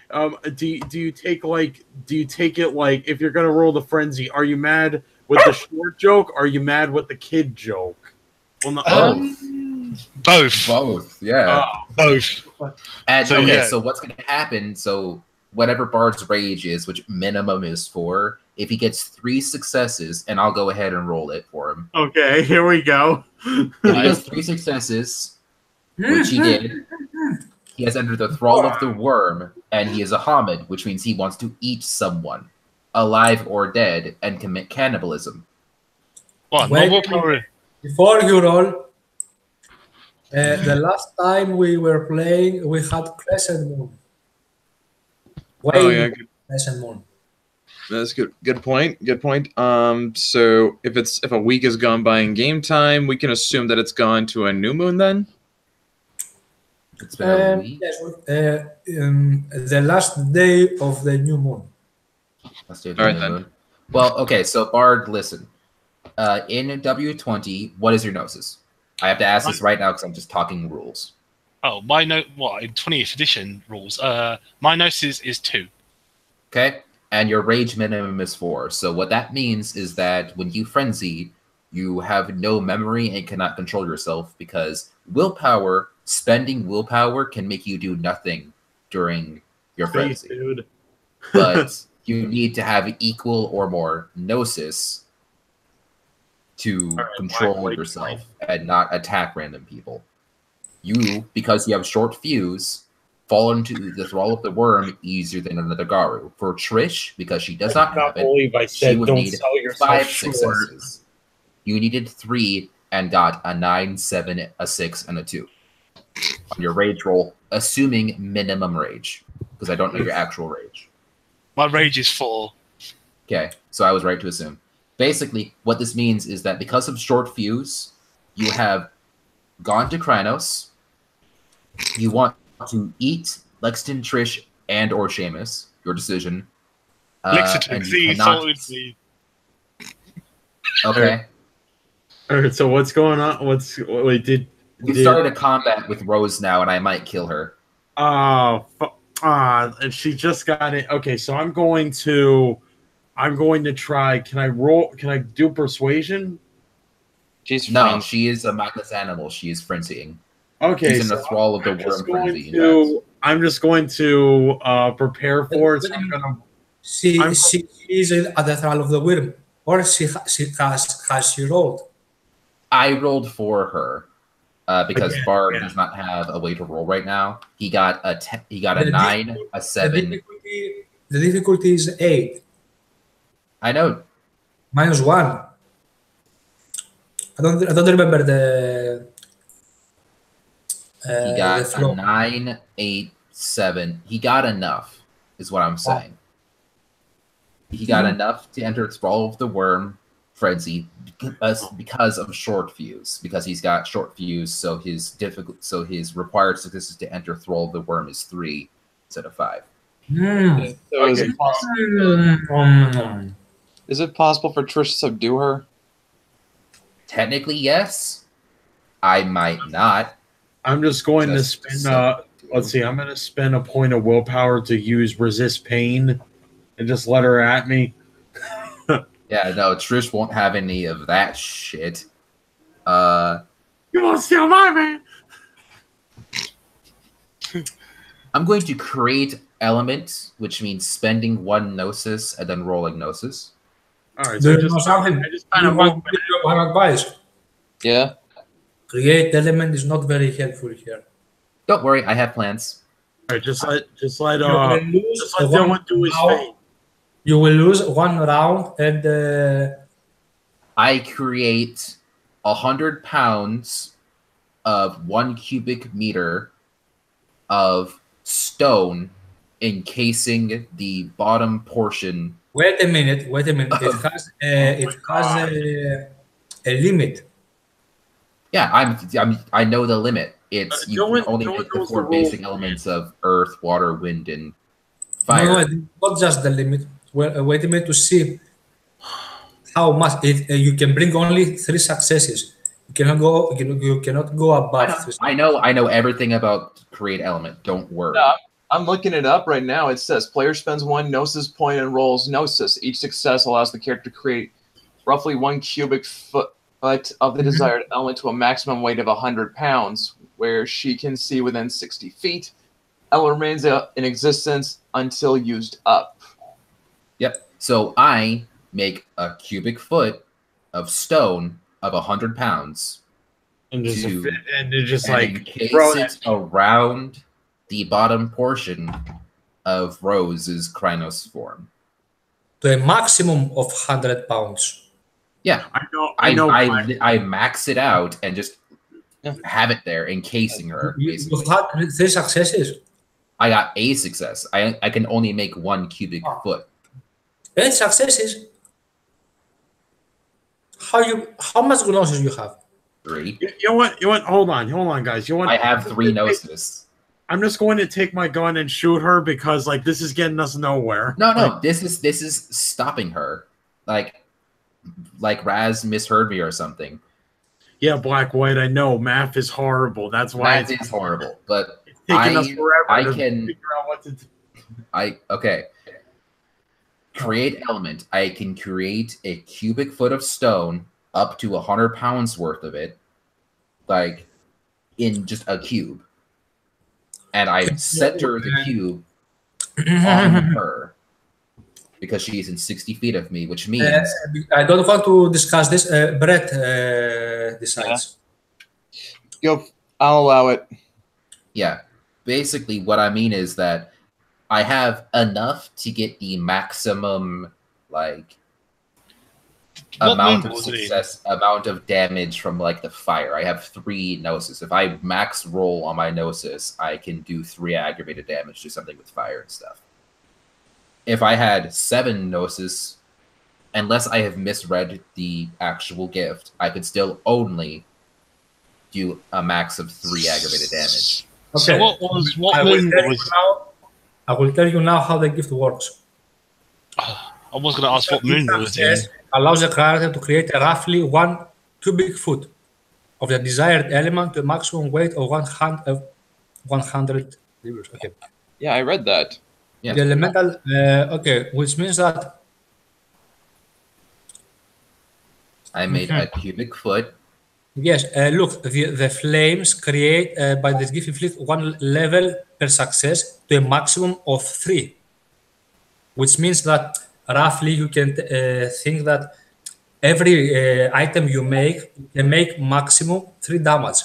do you take it like if you're gonna roll the frenzy? Are you mad with the short joke? Or are you mad with the kid joke? Well, no, both. Yeah, both. And so what's gonna happen? So whatever Bard's rage is, which minimum is 4. If he gets 3 successes, and I'll go ahead and roll it for him. Okay, here we go. If he gets 3 successes, which he did, he has entered the thrall of the worm, and he is a Hamid, which means he wants to eat someone, alive or dead, and commit cannibalism. Before you roll, the last time we were playing, we had Crescent Moon. Crescent Moon. That's good. Good point. So if a week has gone by in game time, we can assume that it's gone to a new moon then. It's been a week. Yes, the last day of the new moon. Let's do All right, the then. moon. Well, okay, so Bard, listen. In W20, what is your gnosis? I have to ask this right now because I'm just talking rules. Oh, my note. What in 20th edition rules? My gnosis is 2. Okay? And your rage minimum is 4. So what that means is that when you frenzy, you have no memory and cannot control yourself because spending willpower can make you do nothing during your Face, frenzy. dude. But you need to have equal or more gnosis to control fine. yourself and not attack random people. You, because you have short fuse, fall into the thrall of the worm easier than another Garu. For Trish, because she does not have it, believe I she said would don't need sell yourself 5 short. successes. You needed 3 and got a 9, 7, a 6, and a 2 on your rage roll, assuming minimum rage, because I don't know your actual rage. My rage is 4. Okay, so I was right to assume. Basically, what this means is that because of short fuse, you have gone to Krynos. You want to eat Lexington, Trish, and or Seamus. Your decision. Lexington, and you see, cannot... followed me. Okay. All right, so what's going on? We started a combat with Rose now, and I might kill her. And she just got it. Okay, so I'm going to try. Can I roll? Can I do persuasion? She's No, friends. she is a mindless animal. She is frenzying. Okay, She's in the thrall of the worm frenzy. I'm just going to prepare for it. So I'm gonna. She is at the thrall of the worm, or has she rolled? I rolled for her because Again, Bard yeah. does not have a way to roll right now. He got a The 9, a 7. The difficulty is 8. I know. -1. I don't remember the. He got the flow. a 9, 8, 7. He got enough, is what I'm saying. He got enough to enter Sprawl of the Worm frenzy because of short fuse. Because he's got short fuse, so his required successes to enter Thrall of the Worm is 3 instead of 5. Mm. So is, Okay. it is it possible for Trish to subdue her? Technically, yes. I might not. I'm just going to Just spend. so- Let's see. I'm going to spend a point of willpower to use resist pain, and just let her at me. Yeah, no, Trish won't have any of that shit. You won't steal my man. I'm going to create element, which means spending 1 gnosis and then rolling gnosis. All right. Do So you know something? I just kind of one advice. Yeah. Create element is not very helpful here. Don't worry, I have plans. All right. Just let You will lose Dylan do his round. thing. You will lose 1 round, and I create 100 pounds of 1 cubic meter of stone encasing the bottom portion. wait a minute. It has a limit. Yeah, I know the limit. It's you Dylan- can only Dylan make the knows 4 the basic rules. elements of earth, water, wind, and fire. No, not just the limit. Well, wait a minute to see how much you can bring only 3 successes. You cannot go. You cannot go above. 3 I know everything about create element. Don't worry. No, I'm looking it up right now. It says player spends 1 gnosis point and rolls gnosis. Each success allows the character to create roughly 1 cubic foot of the desired element to a maximum weight of 100 pounds, where she can see within 60 feet. Element remains in existence until used up. Yep. So I make a cubic foot of stone of 100 pounds And just to- just and like encase throw it around the bottom portion of Rose's Krynos form. to a maximum of 100 pounds. Yeah, I know. I max it out and just have it there, encasing her. You Basically, had 3 successes. I got a success. I can only make 1 cubic foot. 8 successes. How much gnosis you have? 3. You know what? Hold on, guys. You know what? I have 3 gnosis. I'm just going to take my gun and shoot her because like this is getting us nowhere. No, Like, this is stopping her. Like Raz misheard me or something. yeah, Black White. I know math is horrible. That's why That is horrible. But it's taking us forever I to can figure out what to do. okay. Create element. I can create a cubic foot of stone up to 100 pounds worth of it, like in just a cube. And I center the cube on her because she's in 60 feet of me, which means I don't want to discuss this. Brett decides. Go. I'll allow it. yeah. Basically, what I mean is that I have enough to get the maximum like What amount moon of was it in? success, amount of damage from like the fire. I have 3 gnosis. If I max roll on my gnosis, I can do 3 aggravated damage to something with fire and stuff. If I had 7 gnosis, unless I have misread the actual gift, I could still only do a max of 3 aggravated damage. So Okay. what moon was? I will tell you now how the gift works. I was going to ask what moon was in. Success allows the character to create a roughly 1 cubic foot of the desired element to a maximum weight of 100 libras. Okay. Yeah, I read that. Yeah. The elemental, which means that I made a cubic foot. yes, look, the flames create by this gift inflict 1 level per success to a maximum of 3, which means that roughly you can think that every item you can make maximum 3 damage.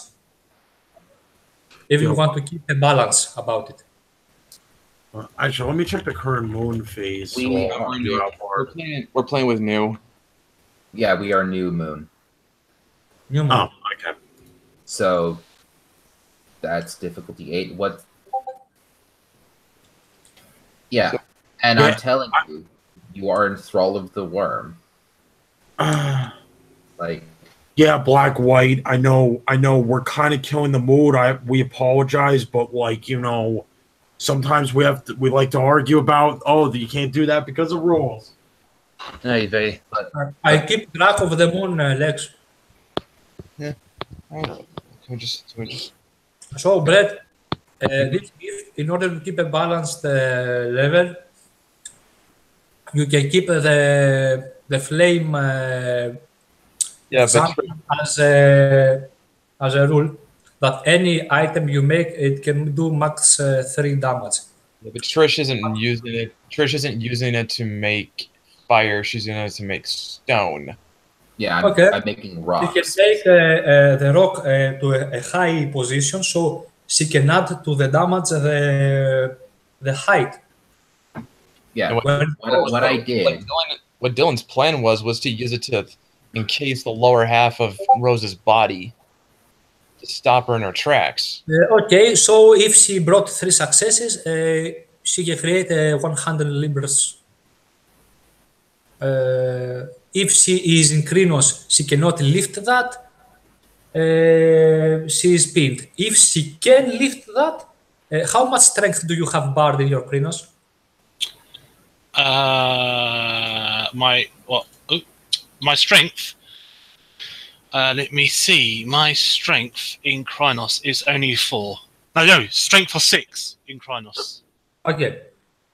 If you want to keep a balance about it. Actually, let me check the current moon phase. We I'll are find you out We're for it. playing with new. Yeah, we are new moon. New moon. Oh, okay. So that's difficulty 8. What? Yeah, and Yeah, I'm telling you, you are in thrall of the worm. Like, Yeah, Black White. I know. We're kind of killing the mood. We apologize, but like sometimes we like to argue about you can't do that because of rules. Maybe. I keep track of the moon, Lex. Can we just So, Brett, this gift, in order to keep a balanced level, you can keep the flame yeah, but as a rule that any item you make, it can do max 3 damage. Trish isn't using it. Trish isn't using it to make fire. She's using it to make stone. yeah, Okay. I'm making She rocks. can take the rock to a high position, so she can add to the damage the height. Yeah, And what I did. What Dylan's plan was to use it to encase the lower half of Rose's body to stop her in her tracks. Okay, so if she brought 3 successes, she can create 100 libras. If she is in Krynos, she cannot lift that. She is pinned. If she can lift that, how much strength do you have, Bard, in your Krynos? My strength. Let me see. My strength in Krynos is only 4. No, strength for 6 in Krynos. Okay.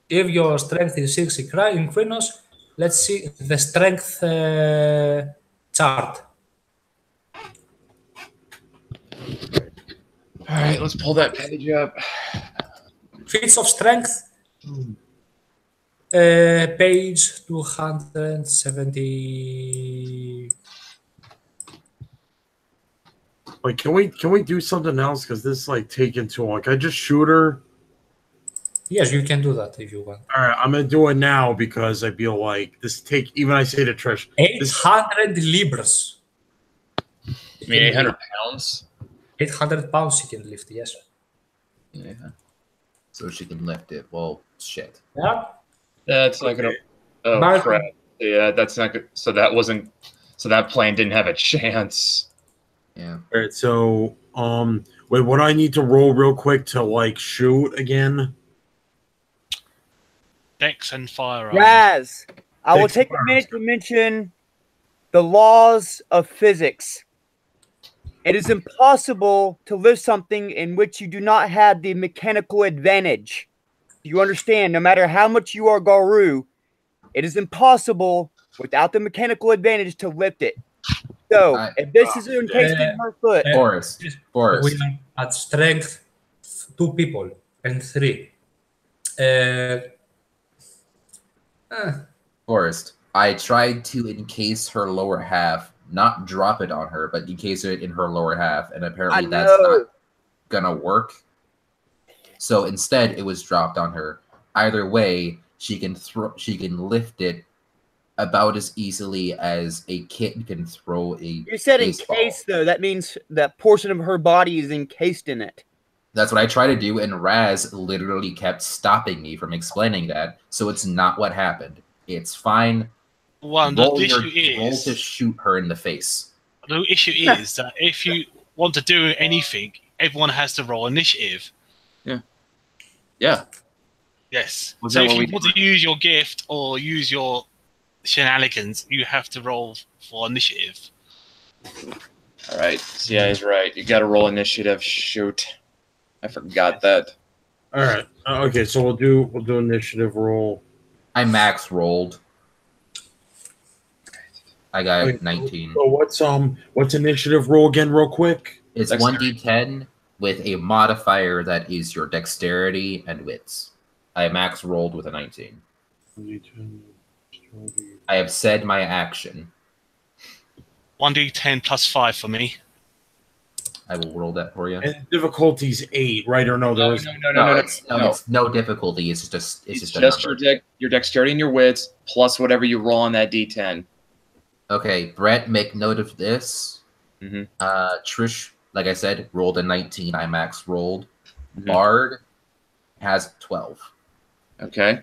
If your strength is 6 in Krynos, let's see the strength chart. All right, let's pull that page up. Feats of strength. Page 270. Like, can we do something else? Because this is like taking too long. Can I just shoot her? Yes, you can do that if you want. All right, I'm gonna do it now because I feel like this take. Even I say to Trish, 800 libras. You mean 800 pounds? 800 pounds she can lift, yes. Yeah. So she can lift it. Well, shit. Yeah. That's not gonna. Oh Mark- crap! Yeah, that's not good. So that wasn't. So that plane didn't have a chance. Yeah. all right. So, Wait, what do I need to roll real quick to like shoot again? Dex and firearms. Raz, I will Dex take a firearms. minute to mention the laws of physics. It is impossible to lift something in which you do not have the mechanical advantage. Do you understand? No matter how much you are Garu, it is impossible without the mechanical advantage to lift it. So, if this is encased in her foot, Forrest. We are at strength 2 people and 3. Forrest, I tried to encase her lower half, not drop it on her, but encase it in her lower half, and apparently that's not gonna work. So instead, it was dropped on her. Either way, she can lift it about as easily as a kid can throw a. You said baseball. encased, though. That means that portion of her body is encased in it. That's what I tried to do, and Raz literally kept stopping me from explaining that. So it's not what happened. It's fine. Well, the issue roll is to shoot her in the face. the issue is that if you want to do anything, everyone has to roll initiative. Yeah. Yes. Was So that if what you we want to use your gift or use your shenanigans, you have to roll for initiative. All right. So yeah, he's right. You got to roll initiative. Shoot, I forgot that. All right. Okay, so we'll do initiative roll. I max rolled. I got Okay, 19. So what's initiative roll again, real quick? It's Dexterity. 1d10 with a modifier that is your dexterity and wits. I max rolled with a 19. I have said my action. 1d10 plus 5 for me. I will roll that for you. And difficulty's 8, right? Or no? No, There's It's no difficulty. It's just It's a just number. your dexterity and your wits plus whatever you roll on that d10. Okay, Brett, make note of this. Mhm. Trish, like I said, rolled a 19. I max rolled. Mhm. Bard has 12. Okay.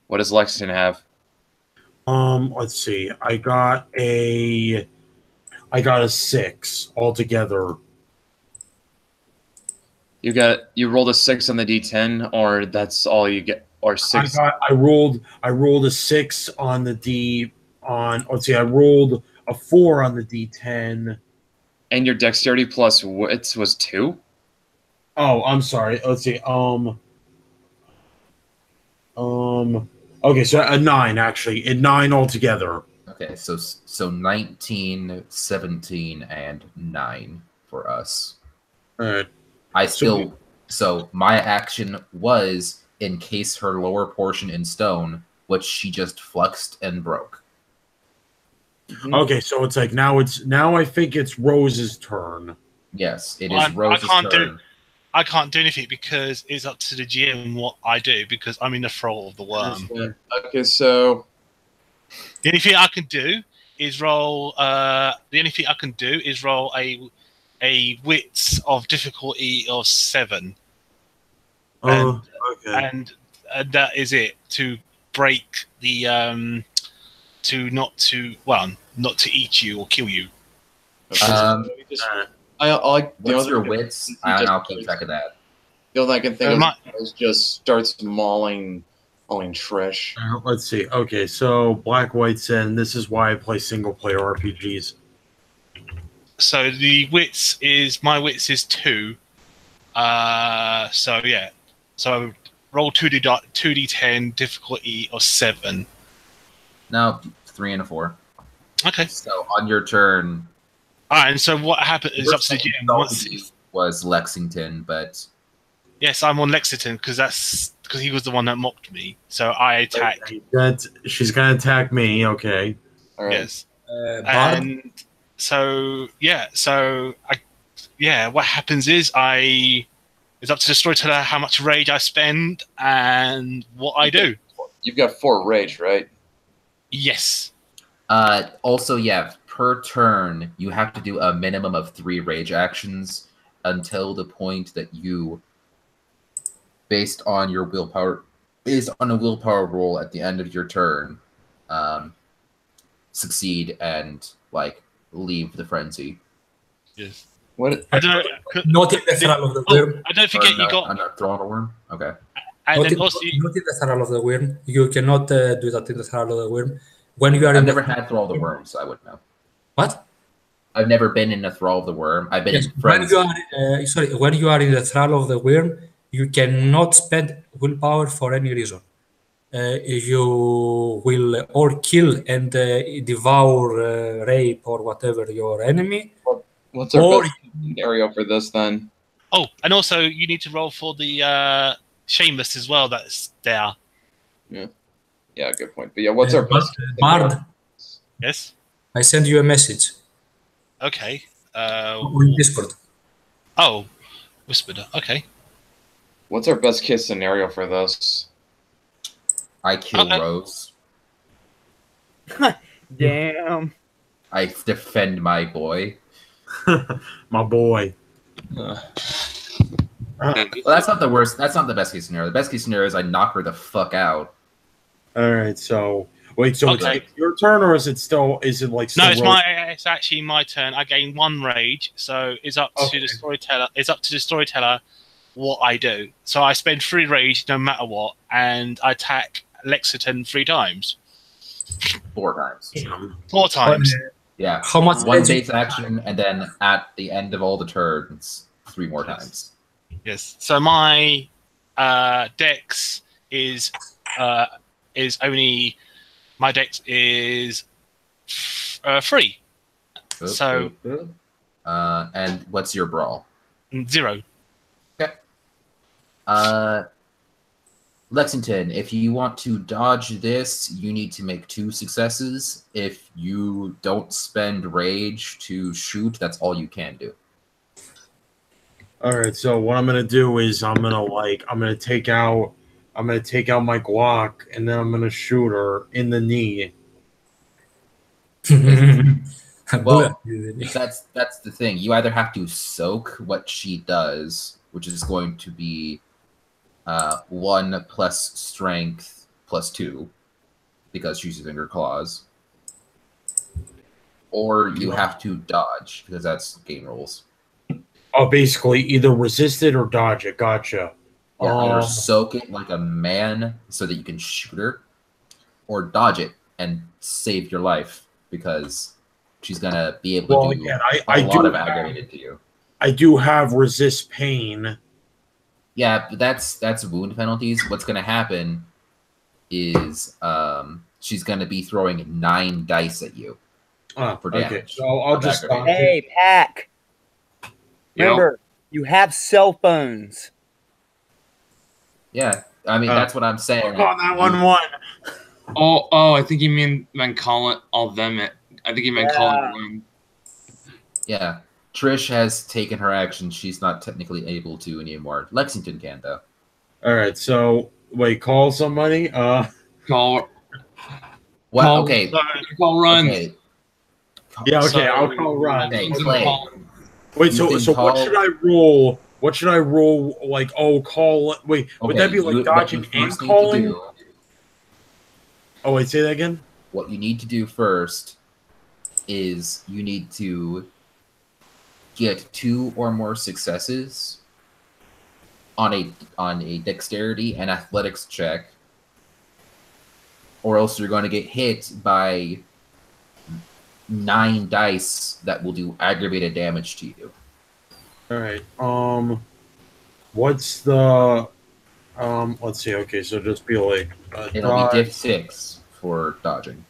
What does Lexington have? let's see. I got a 6 altogether. You rolled a 6 on the d10, or that's all you get, or 6. I rolled a 6 on the D on. Let's see. I rolled a 4 on the D10. And your dexterity plus wits was 2. Oh, I'm sorry. Let's see. Okay, so a 9 actually. A 9 altogether. Okay, so 19, 17, and 9 for us. All right. So my action was encase her lower portion in stone, which she just fluxed and broke. Okay, so it's like now I think it's Rose's turn. Yes, it Well, is Rose's turn. I can't do anything because it's up to the GM what I do because I'm in the thrall of the worm. Okay, so The only thing I can do is roll. A wits of difficulty of 7, Okay. and that is it to break the not to eat you or kill you. What's your wits? I'll keep track of that. The only thing I can think of is just starts mauling Trish. Let's see. Okay, so Black White said, this is why I play single player RPGs. So my wits is 2. So yeah. So roll 2d10 difficulty of 7. No, 3 and a 4. Okay. So on your turn, Alright, and so what happened is up to the GM. Was Lexington, but Yes, I'm on Lexington because he was the one that mocked me. So I attack. She's gonna attack me. Okay. All right. Yes. And so what happens is it's up to the storyteller how much rage I spend and what I do. You've got 4 rage, right? Yes. also, yeah, per turn, you have to do a minimum of 3 rage actions until the point that you, based on a willpower roll at the end of your turn, succeed and leave the frenzy. Yes. What? I don't know. Not in the thrall of the worm. I don't forget you got. I'm not throwing a worm. Okay. And Not then in, also, not in the thrall of the worm. You cannot do that in the thrall of the worm. When you are I've in never the had thrall of the worm, so I wouldn't know. what? I've never been in a thrall of the worm. I've been Yes, in when friends. you are when you are in the thrall of the worm, you cannot spend willpower for any reason. You will or kill and devour, rape, or whatever your enemy. What's our Or- best scenario for this then? oh, and also you need to roll for the shameless as well. That's there. Yeah, good point. But yeah, what's our best? Bard, Yes. I send you a message Okay. on Discord. Oh, whispered. Okay. What's our best case scenario for this? I kill Okay. Rose. Damn. I defend my boy. My boy. Uh, Well, that's not the worst. That's not the best case scenario. The best case scenario is I knock her the fuck out. All right, so wait, so Okay. it's your turn, or is it still? Is it like? No, still it's actually my turn. I gain 1 rage, so it's up to Okay. the storyteller. It's up to the storyteller what I do. So I spend 3 rage no matter what, and I attack Lexington 3 times. 4 times. 4 times. Yeah. How much One damage? base action, and then at the end of all the turns, 3 more times. Yes. So my dex is only my dex is 3. So- and what's your brawl? 0. Lexington, if you want to dodge this, you need to make 2 successes. If you don't spend rage to shoot, that's all you can do. All right, so what I'm gonna do is I'm gonna take out my Glock, and then I'm gonna shoot her in the knee. Well, that's the thing. You either have to soak what she does, which is going to be 1 plus strength plus 2, because she's using her claws, or you have to dodge, because that's game rules. Oh, basically either resist it or dodge it. Gotcha. Yeah, either soak it like a man so that you can shoot her, or dodge it and save your life, because she's gonna be able Well, to do again, a I lot do of aggravated to you. I do have resist pain. Yeah, but that's wound penalties. What's gonna happen is she's gonna be throwing 9 dice at you for Okay, damage. so I'll just Aggravated. Hey, Pack. Remember, you have cell phones. Yeah, I mean that's what I'm saying. Fuck on that 1-1. Oh, I think you meant calling all them. I think you meant calling them. Yeah, Trish has taken her action. She's not technically able to anymore. Lexington can though. All right, so wait, call somebody. Call. What? Call- Okay. Call runs. Okay. Yeah, okay, So- I'll call Ron. Okay, Okay. Clay. Wait, You so can what call- should I roll? What should I roll? Like, call. Wait, would that be like dodging what you and first need to calling? do- Oh, wait, say that again. What you need to do first is you need to get 2 or more successes on a dexterity and athletics check, or else you're going to get hit by 9 dice that will do aggravated damage to you. All right. What's the let's see. Okay, so just be like It'll dodge. be diff 6 for dodging.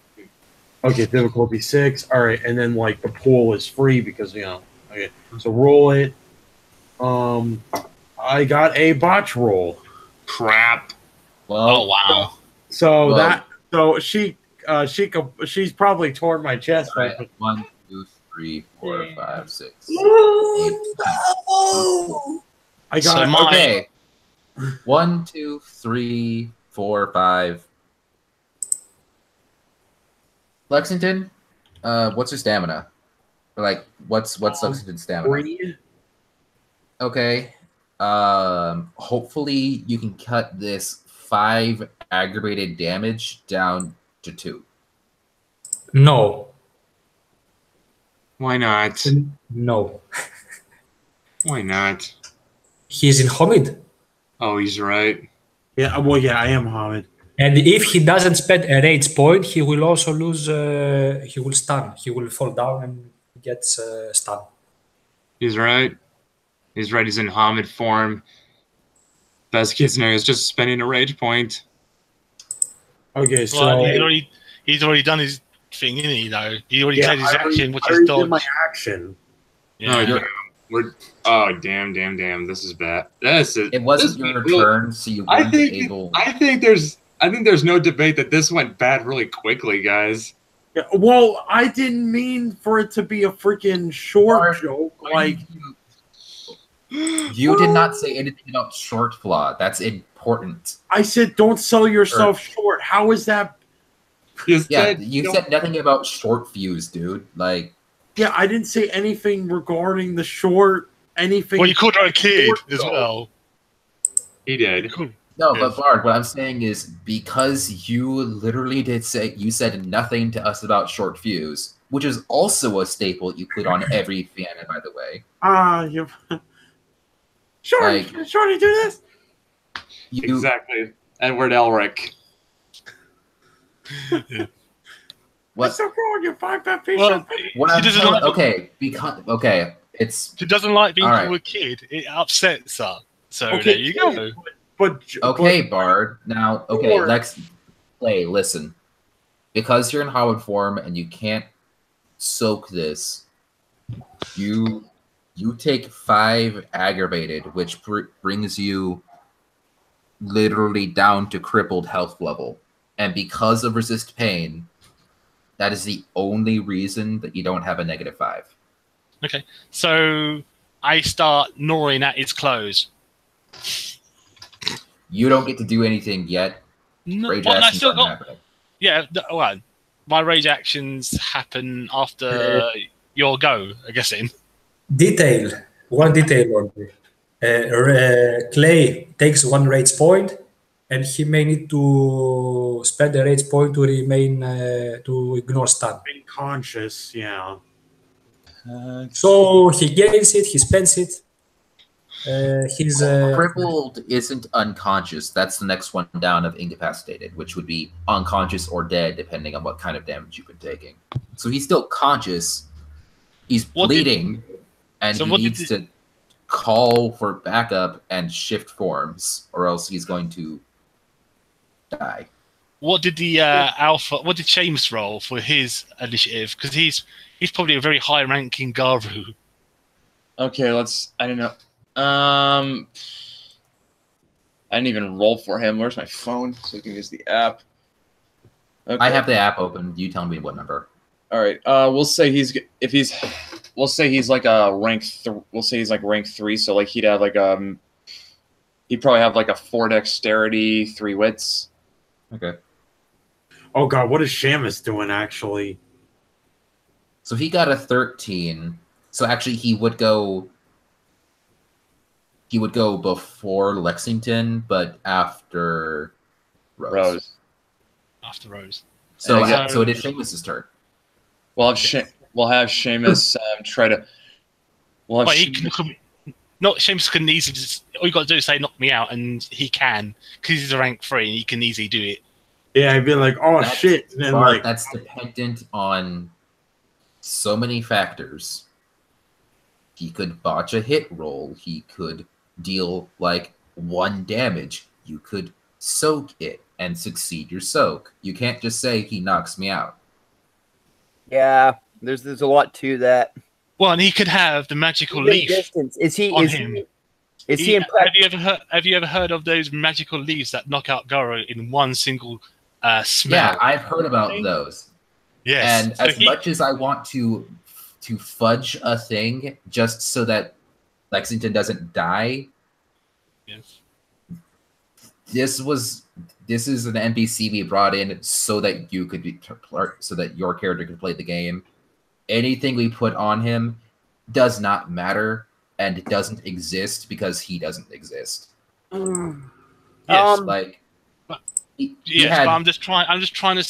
Okay, difficulty 6. All right, and then like the pool is free because Okay, so roll it. I got a botch roll. Crap. Well, Oh wow. So Well- she's probably torn my chest all right, open. 1, 2, 3, 4, 5, 6, 8, 9. I got So my- Okay. 1, 2, 3, 4, 5. Lexington, what's your stamina? Like, what's Lexington's stamina? 3. Okay. Hopefully you can cut this 5 aggravated damage down to 2. No, Why not? no. Why not? He's in Homid. Oh, he's right. Yeah, well, yeah, I am Hamid. And if he doesn't spend a rage point, he will also lose. He will stun. He will fall down and gets stunned. He's right. He's right. He's in Hamid form. Best case scenario is just spending a rage point. Okay, so Well, he's already done his thing, isn't he? Though he already yeah, played his action, which I is already dodge. did my action. Yeah. Oh, damn. This is bad. It wasn't your turn, so you weren't able. I think there's no debate that this went bad really quickly, guys. Yeah, well, I didn't mean for it to be a freaking short joke. Like, You did not say anything about short flaw. That's important. I said, don't sell yourself short. How is that? You said nothing about short fuse, dude. Like, yeah, I didn't say anything regarding the short. Anything. Well, you called her a kid as well. He did. no, but Bard, what I'm saying is because you literally did say you said nothing to us about short fuse, which is also a staple you put on every fan, by the way. You. Shorty, Like- Shorty, do this. Exactly. Edward Elric. What? What's so cool? You 5 fish. Well, What she I'm doesn't telling- like. okay, it's She doesn't like being All right. called a kid. It upsets her. So Okay, there you go. But okay, Bard. Now, okay, Sure. Lex, play. Listen, because you're in Howard form and you can't soak this, you take 5 aggravated, which brings you literally down to crippled health level, and because of resist pain, that is the only reason that you don't have a -5. Okay. So I start gnawing at his clothes. You don't get to do anything yet. No, Rage well, I actions still aren't got. happening. Yeah. Well, my rage actions happen after your go. I'm guessing. Detail. One detail only. Clay takes 1 rage point, and he may need to spend a rage point to remain to ignore stun. Unconscious, yeah. So he gains it. He spends it. He's Crippled isn't unconscious. That's the next one down of incapacitated, which would be unconscious or dead, depending on what kind of damage you've been taking. So he's still conscious. He's What did- bleeding, and So he what did needs to call for backup and shift forms, or else he's going to die. What did the Alpha? What did Seamus roll for his initiative? Because he's probably a very high-ranking Garu. Okay, I don't know. I didn't even roll for him. Where's my phone so I can use the app? Okay. I have the app open. You tell me what number. All right. We'll say we'll say he's like a we'll say he's like rank 3. So like he'd have like he'd probably have like a 4 dexterity, 3 wits. Okay. Oh god, what is Shamus doing actually? So he got a 13. So actually, he would go before Lexington, but after Rose. After Rose. So Yeah, so it is Seamus's turn. We'll have Seamus try to. We'll have But he can, not Seamus can easily just. All you got to do is say "knock me out," and he can because he's a rank 3 and he can easily do it. Yeah, I'd be like, oh That's- shit. And then But like that's dependent on so many factors. He could botch a hit roll. He could deal like 1 damage. You could soak it and succeed your soak. You can't just say he knocks me out. Yeah, there's a lot to that. Well, and he could have the magical Even leaf. distance. Is he? on Is him. he? Is he in prep? Have you ever heard of those magical leaves that knock out Garu in one single smell? Yeah, I've heard about those. Yes. And So as much as I want to fudge a thing just so that Lexington doesn't die, Yes. this is an NPC we brought in so that you could be so that your character could play the game. Anything we put on him does not matter and it doesn't exist because he doesn't exist. Yes. Like Yes, but I'm just trying to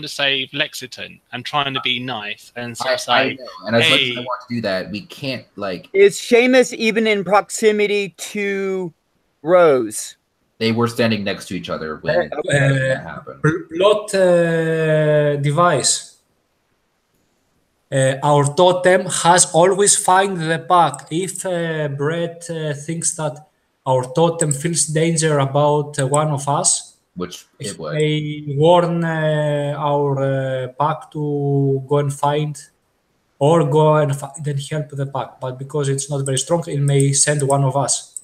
save Lexington and trying to be nice and sort of say, I know, and as much as I hey, want to do that, we can't like. Is Seamus even in proximity to Rose? They were standing next to each other when that happened. Plot device. Our totem has always find the pack. If Brett thinks that our totem feels danger about one of us, Which he it would. may warn our pack to go and find, or go and then help the pack. But because it's not very strong, it may send one of us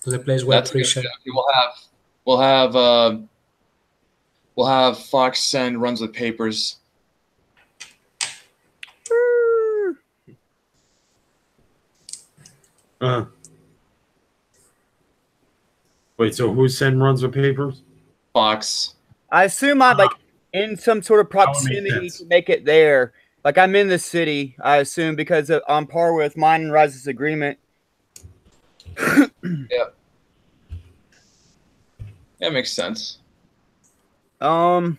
to the place where That's good. Trisha. We'll have Fox send runs with papers. Wait, so who send runs with papers? Fox. I assume I'm like in some sort of proximity to make it there. Like I'm in the city, I assume, because on par with mine and Rise's agreement. Yeah. That makes sense. So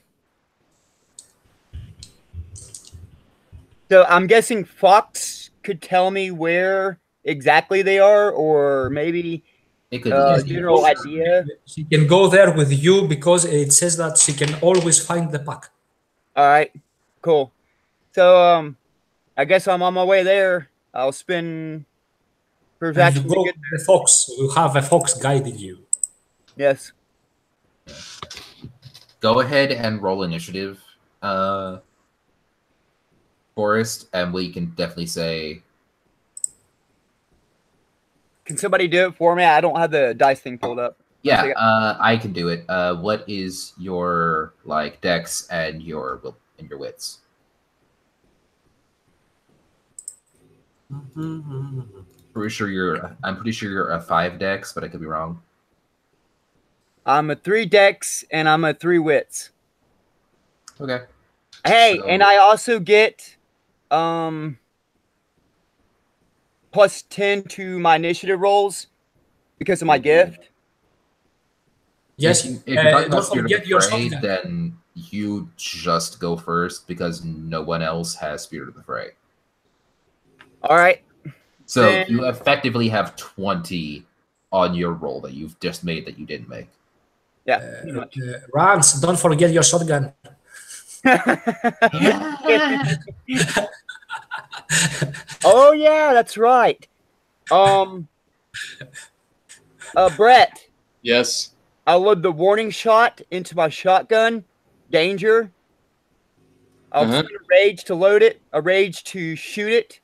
I'm guessing Fox could tell me where exactly they are, or maybe It could general idea. She can go there with you because it says that she can always find the pack. All right, cool. So I guess I'm on my way there. I'll spend And action you to go get with the fox. You have a fox guiding you. Yes. Go ahead and roll initiative, Forrest, and we can definitely say. Can somebody do it for me? I don't have the dice thing pulled up. Yeah, I can do it. What is your like dex and your wits? I'm pretty sure you're a 5 dex, but I could be wrong. I'm a 3 dex and I'm a 3 wits. Okay. Hey, So- and I also get plus 10 to my initiative rolls because of my gift. Yes, If you're talking don't about Spirit forget of your the Fray, shotgun. then you just go first because no one else has Spirit of the Fray. All right. So Then- you effectively have 20 on your roll that you've just made that you didn't make. Yeah. pretty much. Rance, don't forget your shotgun. Oh yeah, that's right. Brett, Yes. I'll load the warning shot into my shotgun. Danger. I'll spend a rage to load it, a rage to shoot it.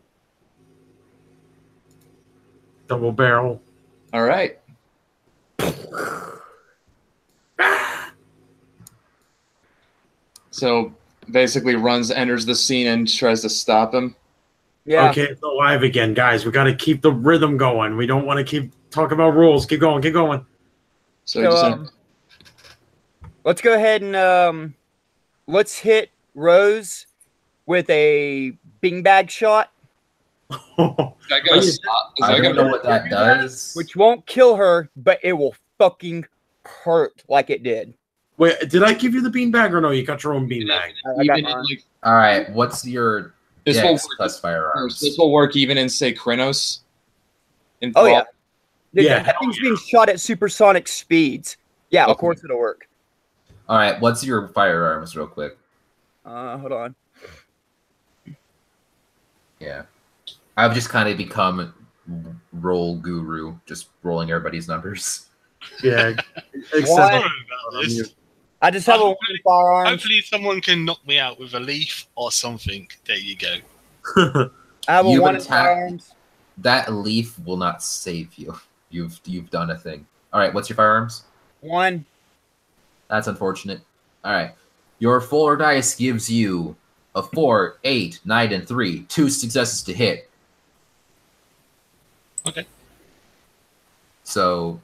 Double barrel. All right. So basically, enters the scene and tries to stop him. Yeah. Okay, it's alive again, guys. We got to keep the rhythm going. We don't want to keep talking about rules. Keep going. Keep going. So let's go ahead and let's hit Rose with a beanbag shot, I don't know what that does. which won't kill her, but it will fucking hurt like it did. Wait, did I give you the beanbag or no? You got your own beanbag. I got mine. All right, what's your This dex will plus firearms? This will work even in, say, Krynos. Oh yeah. Yeah, That thing's being shot at supersonic speeds. Yeah, of Okay. course it'll work. All right, what's your firearms, real quick? Hold on. Yeah, I've just kind of become roll guru, just rolling everybody's numbers. Yeah. What? Except I just have a one firearm. Hopefully, someone can knock me out with a leaf or something. There you go. I have a You've one attacked- firearms. That leaf will not save you. You've done a thing. All right, what's your firearms? 1. That's unfortunate. All right, your 4 dice gives you a 4, 8, 9, and 3. 2 successes to hit. Okay. So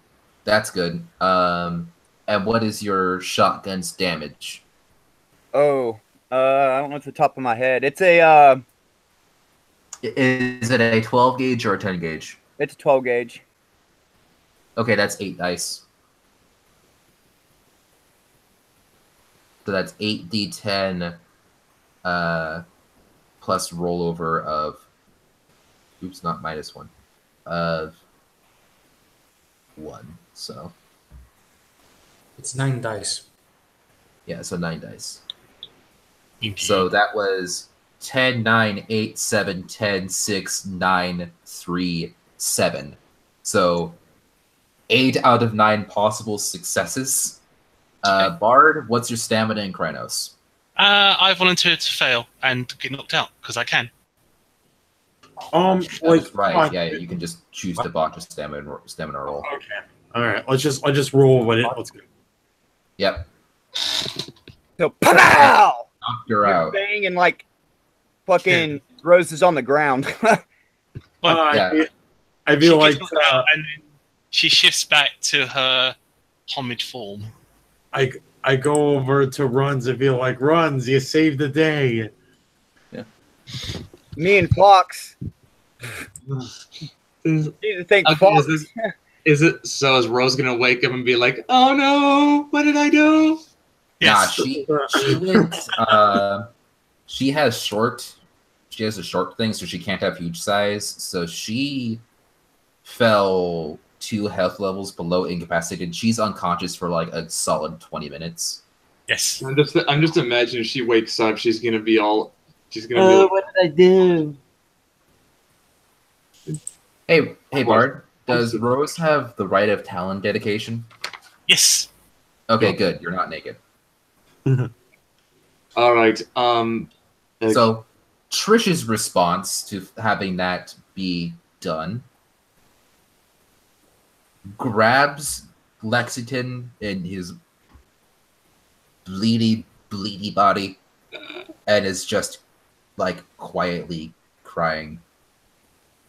that's good. And what is your shotgun's damage? Oh, I don't know off the top of my head. It's a Is it a 12 gauge or a 10 gauge? it's a 12 gauge. Okay, that's 8 dice. So that's 8d10 plus rollover of, oops, not -1, of 1. So It's 9 dice. yeah, so 9 dice. Indeed. So that was 10, 9, 8, 7, 10, 6, 9, 3, 7. So 8 out of 9 possible successes. Bard, what's your stamina in Krynos? I volunteered to fail and get knocked out because I can. That's right. Yeah, you can just choose to botch a stamina roll. Okay. All right. Let's just roll with it. Let's go. Yep. So pow! Knocked her out. Bang, and like fucking Rose is on the ground. Yeah. I She feel gets like knocked out and then she shifts back to her homid form. I go over to Runs and feel like, Runs, you saved the day. Me and Fox. Is, Need to thank okay, Fox. is it so? Is Rose gonna wake up and be like, "Oh no, what did I do?" Yes. Nah, she went. She has a short thing, so she can't have huge size. So she fell 2 health levels below incapacitated. She's unconscious for like a solid 20 minutes. Yes. I'm just imagining if she wakes up, she's gonna be all. She's gonna be. Like, What did I do? Hey, Bard. Does Rose have the right of talent dedication? Yes. Okay, good. You're not naked. all right. So, Trish's response to having that be done grabs Lexington in his bleedy body and is just like quietly crying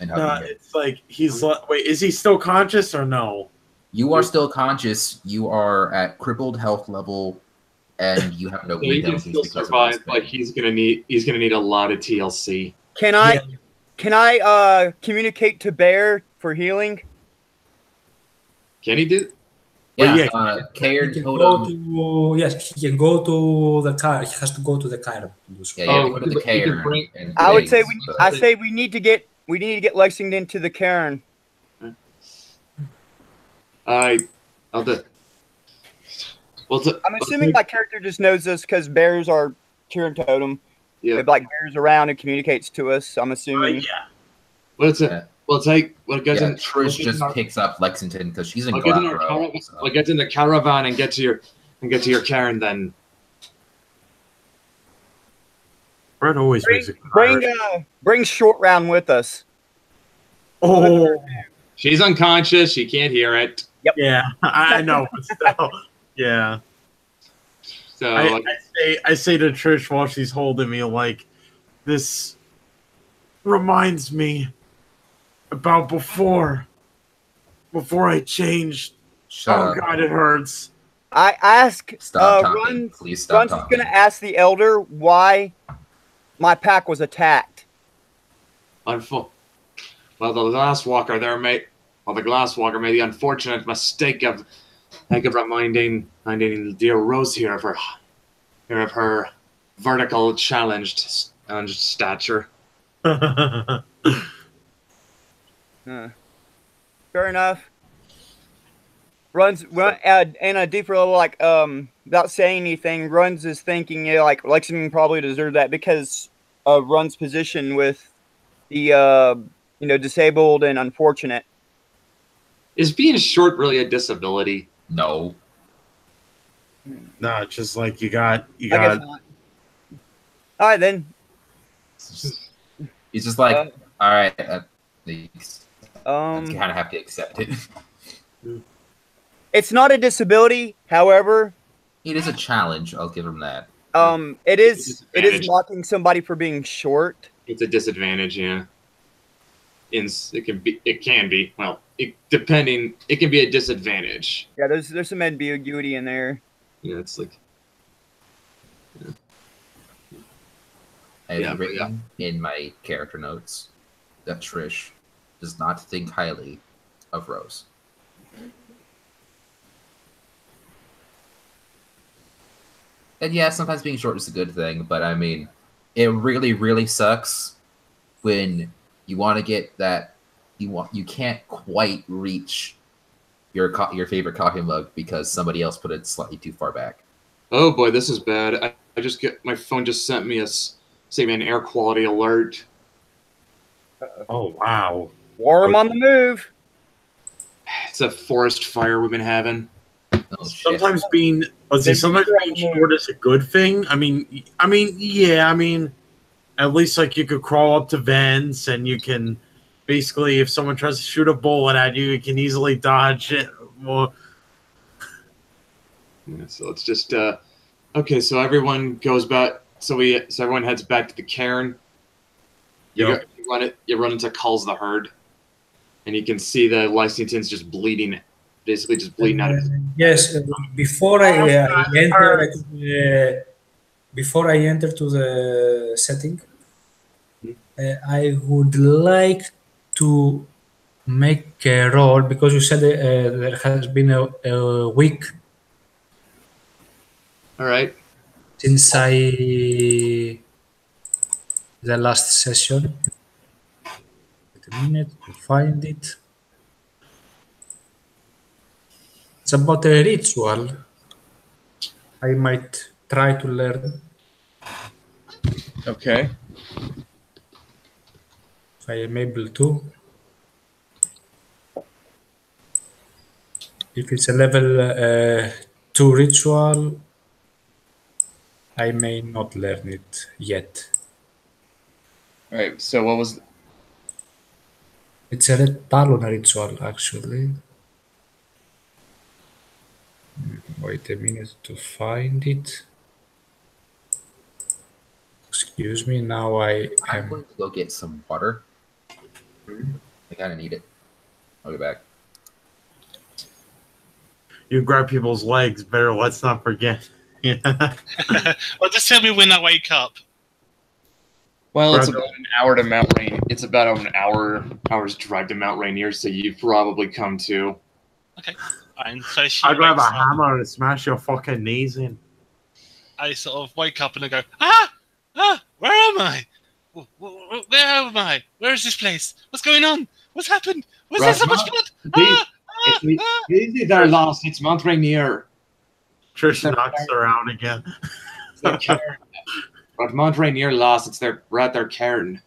and hugging him. It's like he's like, wait, is he still conscious or no? You are still conscious. You are at crippled health level, and you have no so he can penalties still because of survive, this but thing. he's gonna need a lot of TLC. Can I communicate to Bear for healing? Can he do? Yeah, He Cairn can told go him. to, yes, he can go to the car. He has to go to the car to do so. Yeah, you have to Oh, go to the he can Cairn. bring- and I would say things, but- I say we need to get Lexington to the cairn. I'll do. Well, I'm assuming my character just knows this because bears are Kieran totem. yeah. If like bears around and communicates to us, I'm assuming. Yeah. What's it? Yeah. Well, take what gets Yeah, in. Trish just picks up Lexington because she's in I'll get in our Glasgow. caravan. So. I'll get in the caravan and get to your Karen then. Brett always makes it. Bring short round with us. Oh, She's unconscious. She can't hear it. yeah, I know, but still, yeah. So I say to Trish while she's holding me, like, this reminds me about before I changed. Shut Oh up. God, it hurts. I ask. Stop talking. Runs. Please stop Runs is talking. gonna ask the elder why my pack was attacked. well, the glasswalker there made. Well, the glasswalker made the unfortunate mistake of reminding dear Rose here of her vertical challenged stature. Fair enough. Runs and a deeper level, like without saying anything, Runs is thinking, like Lexington probably deserved that because of Runs' position with the disabled and unfortunate. Is being short really a disability? No. No, it's just like you got. I guess not. All right then. He's just like, all right, please. You Um, kind of have to accept it. it's not a disability, however. It is a challenge. I'll give him that. It is Disadvantage. mocking somebody for being short. It's a disadvantage, yeah. It can be. Well, it can be a disadvantage. Yeah, there's some ambiguity in there. Yeah, it's like. I have Yeah, but written in my character notes that Trish does not think highly of Rose. And yeah, sometimes being short is a good thing, but I mean, it really, really sucks when you want to get that you can't quite reach your favorite coffee mug because somebody else put it slightly too far back. Oh boy, this is bad. I just get my phone just sent me an air quality alert. Oh wow. Worm on the move. It's a forest fire we've been having. Oh, shit. Sometimes being short is a good thing. I mean, yeah. I mean, at least like you could crawl up to vents, and you can basically, if someone tries to shoot a bullet at you, you can easily dodge it. Well, Yeah, so it's just okay. So everyone goes back. So everyone heads back to the cairn. You run into Culls the Herd, and you can see the Lysington's just bleeding, basically just bleeding out of his. Yes, before I enter to the setting, I would like to make a roll because you said there has been a week All right. since the last session. Wait a minute to find it. It's about a ritual I might try to learn Okay. if I am able to. If it's a level 2 ritual, I may not learn it yet. All right. So what was? It's a red talon ritual, actually. Wait a minute to find it. Excuse me, now I I'm am. going to go get some water. I kind of need it. I'll be back. you grab people's legs. Better let's not forget. Yeah. Well, just tell me when I wake up. Well, it's Brother. about an hour to Mount Rainier. It's about an hour's drive to Mount Rainier, so you've probably come to. Okay, fine. So she I grab a wakes up. hammer and smash your fucking knees in. I sort of wake up and I go, where am I? Where am I? Where is this place? What's going on? What's happened? Was there so much blood? Easy there, lost. It's Mount Rainier. Trish knocks around again. It's their cairn. But Mount Rainier lost. We're at their cairn.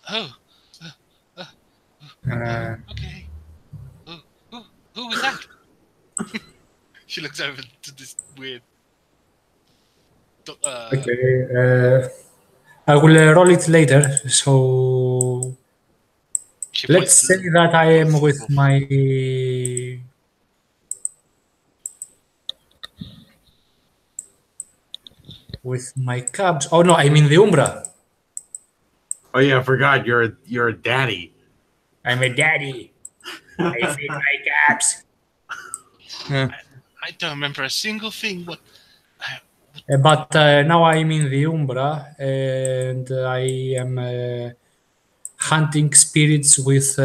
Oh, Uh, okay. Who was that? She looks over to this weird. okay, I will roll it later. So She let's points to say the- that I am with my cubs. Oh no, I'm in the Umbra. Oh yeah, I forgot you're a daddy. I'm a daddy. I feed my cubs. I don't remember a single thing. What? But now I'm in the Umbra and I am hunting spirits with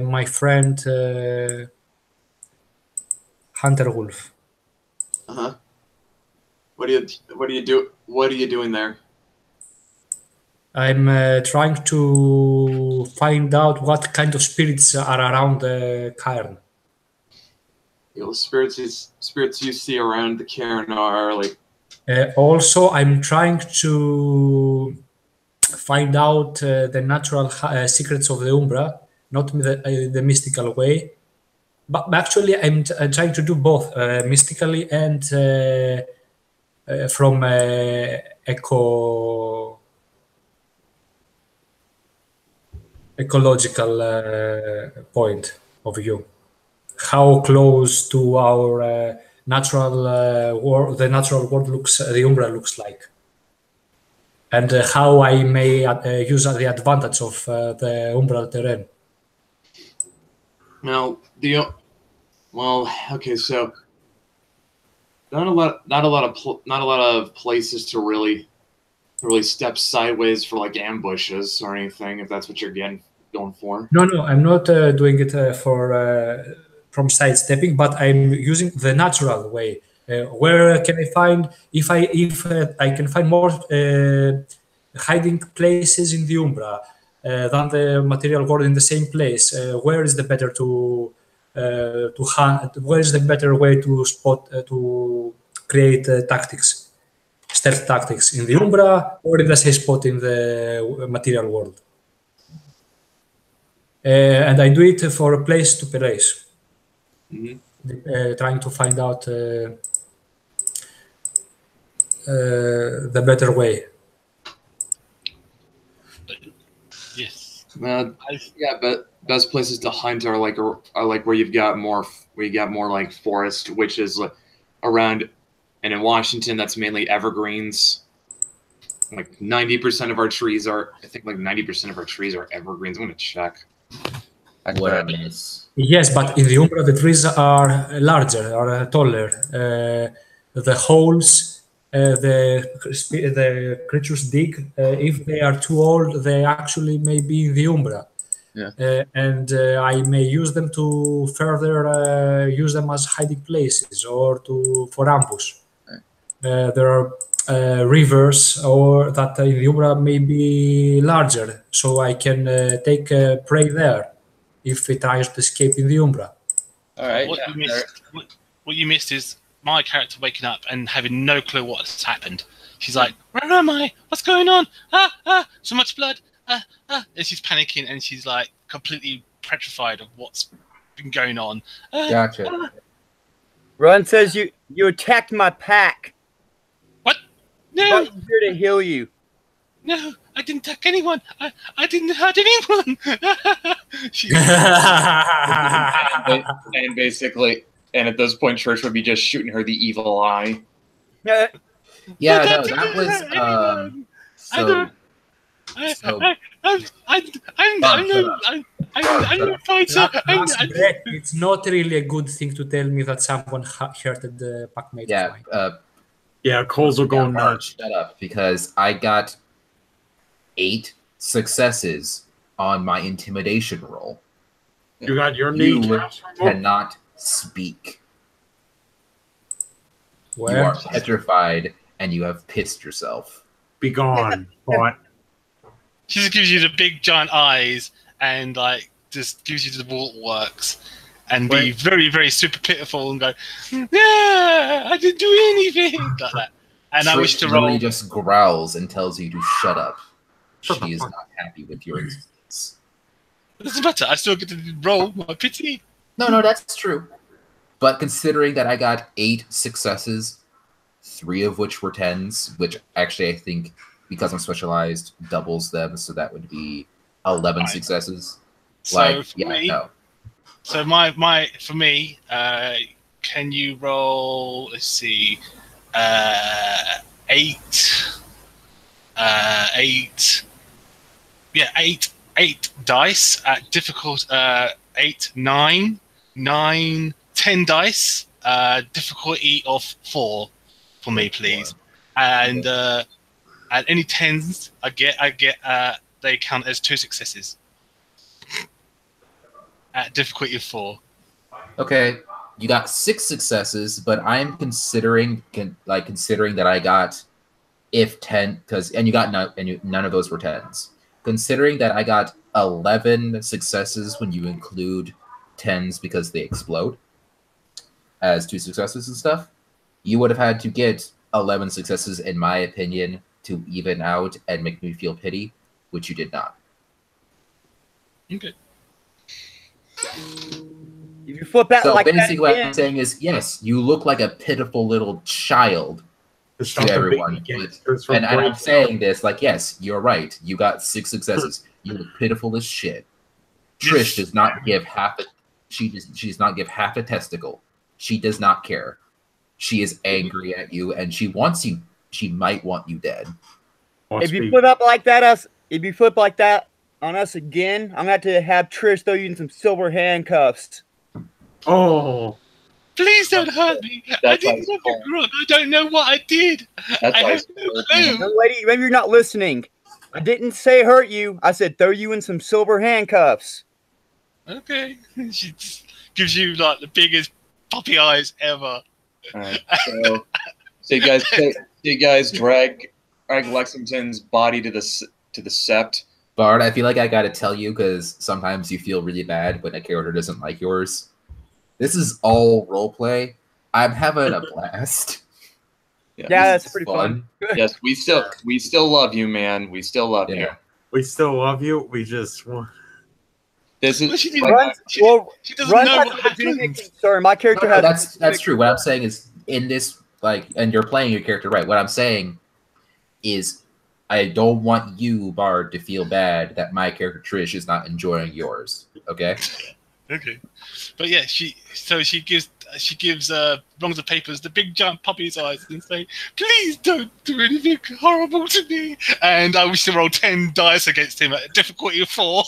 my friend Hunter Wolf. Uh-huh. What are you doing there? I'm trying to find out what kind of spirits are around the cairn. You know, spirits you see around the cairn are like. Also, I'm trying to find out the natural secrets of the Umbra, not the mystical way. But actually, I'm trying to do both mystically and from ecological point of view. How close to our natural world, the natural world looks, the Umbra looks like, and how I may use the advantage of the Umbral terrain. Now okay, so not a lot of places to really step sideways for like ambushes or anything, if that's what you're going for. No, I'm not doing it for from sidestepping, but I'm using the natural way. Where can I find if I can find more hiding places in the Umbra than the material world in the same place? Where is the better to hunt? Where is the better way to spot to create tactics, stealth tactics in the Umbra or in the same spot in the material world? And I do it for a place to place, trying to find out the better way. Yes. Yeah, but best places to hunt are like where you got more like forest, which is like around, and in Washington that's mainly evergreens. Like 90% of our trees are, I think like 90% of our trees are evergreens. I'm gonna check. What a miss. Yes, but in the Umbra the trees are larger, are taller. The holes the creatures dig, if they are too old, they actually may be in the Umbra. Yeah. And I may use them to further use them as hiding places or for ambush. There are rivers or that in the Umbra may be larger, so I can take prey there if it tries to escape in the Umbra. All right. What you missed is my character waking up and having no clue what's happened. She's like, "Where am I? What's going on? So much blood!" And she's panicking and she's like completely petrified of what's been going on. Gotcha. Ron says you attacked my pack. What? I No, brought you here to heal you. no, I didn't attack anyone. I didn't hurt anyone. And basically, and at this point, Church would be just shooting her the evil eye. Yeah, Yeah, But no, I that didn't was hurt anyone. so. I'm no fighter. It's not really a good thing to tell me that someone hurted the packmate Yeah, of mine. Yeah, Coles will go yeah, Mark, nuts. shut up, because I got 8 successes on my intimidation roll. You got your You knee. cannot speak. You Where? are petrified, and you have pissed yourself. Be gone. What? She just gives you the big giant eyes and like just gives you the waterworks and be Wait. very, very super pitiful and go, "Yeah, I didn't do anything," like that. And I wish to roll. Literally just growls and tells you to shut up. Shut the She is fuck not happy with your existence. It doesn't matter. I still get to roll my pity. No, that's true. But considering that I got 8 successes, 3 of which were 10s, which actually I think, because I'm specialized, doubles them, so that would be 11 Right. successes. So Like, for yeah, me, no. so for me, can you roll? Let's see, 8, 8. Yeah, 8 dice at difficult. 8, 9, 9, 10 dice. Difficulty of 4 for me, please. And any 10s I get they count as 2 successes. At difficulty of 4. Okay, you got 6 successes, but I'm considering that I got if 10 and you got none of those were 10s. Considering that I got 11 successes when you include 10s because they explode as 2 successes and stuff, you would have had to get 11 successes, in my opinion, to even out and make me feel pity, which you did not. Okay. if you flip out So like that basically what I'm again, saying is, yes, you look like a pitiful little child It's to not the everyone. baby But, gangsters from and I'm Breakdown. saying this like, yes, you're right. You got 6 successes. You look pitiful as shit. Trish does not give half a she does not give half a testicle. She does not care. She is angry at you, and she wants you. She might want you dead. Wants if you me- flip up like that, if you flip like that on us again, I'm gonna have to have Trish throw you in some silver handcuffs. Oh, Please don't hurt me. I That's didn't why look a grunt. I don't know what I did. That's I why have no clue. Young lady, maybe you're not listening. I didn't say hurt you. I said throw you in some silver handcuffs. Okay. She just gives you like the biggest puppy eyes ever. All right. So you guys drag Lexington's body to the sept. Bard, I feel like I gotta tell you because sometimes you feel really bad when a character doesn't like yours. This is all roleplay. I'm having a blast. Yeah, that's pretty fun. Yes, we still love you, man. We still love you. We still love you. We just want. This is. She doesn't know what happened. Sorry, my character has. That's true. What I'm saying is in this and you're playing your character right. What I'm saying is I don't want you, Bard, to feel bad that my character Trish is not enjoying yours. Okay. Okay, but yeah, she gives rungs of papers the big giant puppy's eyes and say, "Please don't do anything horrible to me." And I wish to roll 10 dice against him at a difficulty of 4.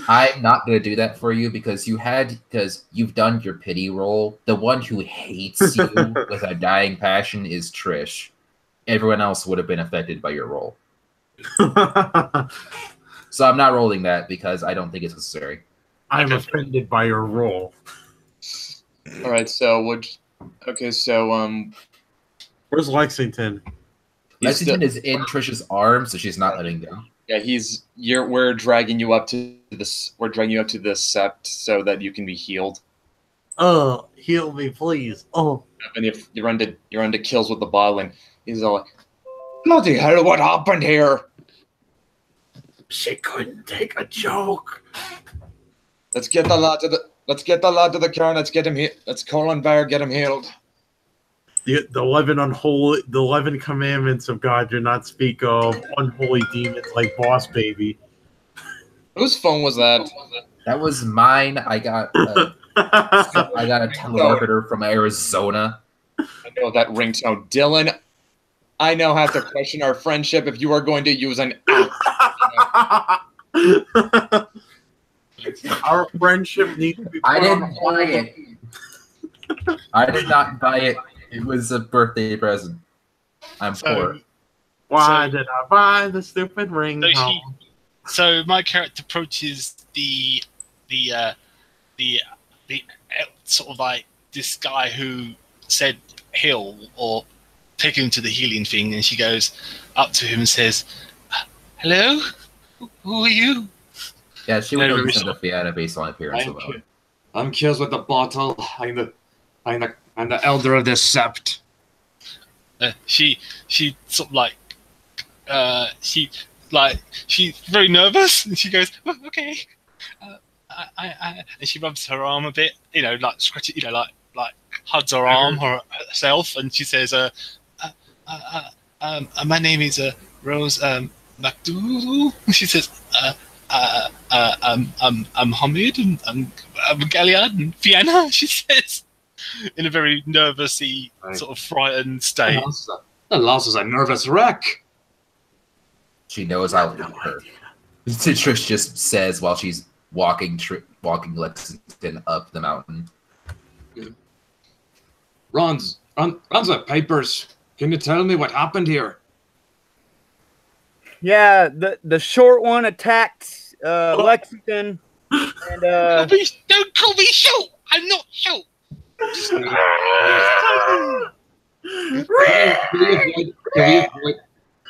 I'm not gonna do that for you because you've done your pity roll. The one who hates you with a dying passion is Trish. Everyone else would have been affected by your roll. So I'm not rolling that because I don't think it's necessary. I'm offended by your roll. All right, so where's Lexington? Lexington is in Trish's arms, so she's not letting go. Yeah, we're dragging you up to this. We're dragging you up to the sept so that you can be healed. Oh, heal me, please. Oh. And if you're under kills with the bottle, and he's all like, "Bloody hell, what happened here?" She couldn't take a joke. Let's get the lad to the car. Let's get him here. Let's call on Bear. Get him healed. The 11 commandments of God do not speak of unholy demons like Boss Baby. Whose phone was that? That was mine. I got a telemarketer from Arizona. I know that ringtone, Dylan. I now have to question our friendship if you are going to use an app. Our friendship needs to be. I didn't buy it. I did not buy it. It was a birthday present. I'm poor. Why did I buy the stupid ring? So my character approaches the sort of like this guy who said heal or take him to the healing thing, and she goes up to him and says, "Hello, who are you?" Yeah, she would know WtA based on appearance alone. I'm Kills with the bottle. I'm the elder of this sept. She sort of like she's very nervous, and she goes, "Oh, okay." And she rubs her arm a bit, like scratch it, like hugs her arm herself, and she says, "My name is Rose McDoodle." She says, I'm Hamid, and I'm Galliard and Vienna." She says, in a very nervousy, sort of frightened state. The loss is a nervous wreck. She knows I'll help her. Trish just says while she's walking Lexington up the mountain. Runs the papers. Can you tell me what happened here? Yeah, the short one attacked Lexington, and Don't call me short. I'm not short.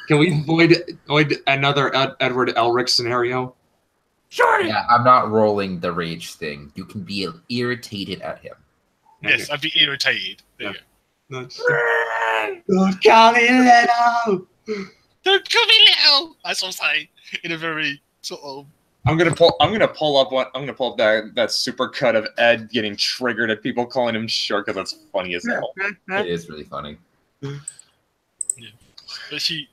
Can we avoid another Edward Elric scenario? Sure. Yeah, I'm not rolling the rage thing. You can be irritated at him. Yes, I'd be irritated. There you go. Don't call me little. Don't call me little. That's what I'm saying in a very sort of. I'm gonna pull up that super cut of Ed getting triggered at people calling him short because that's funny as hell. It is really funny. Yeah. But she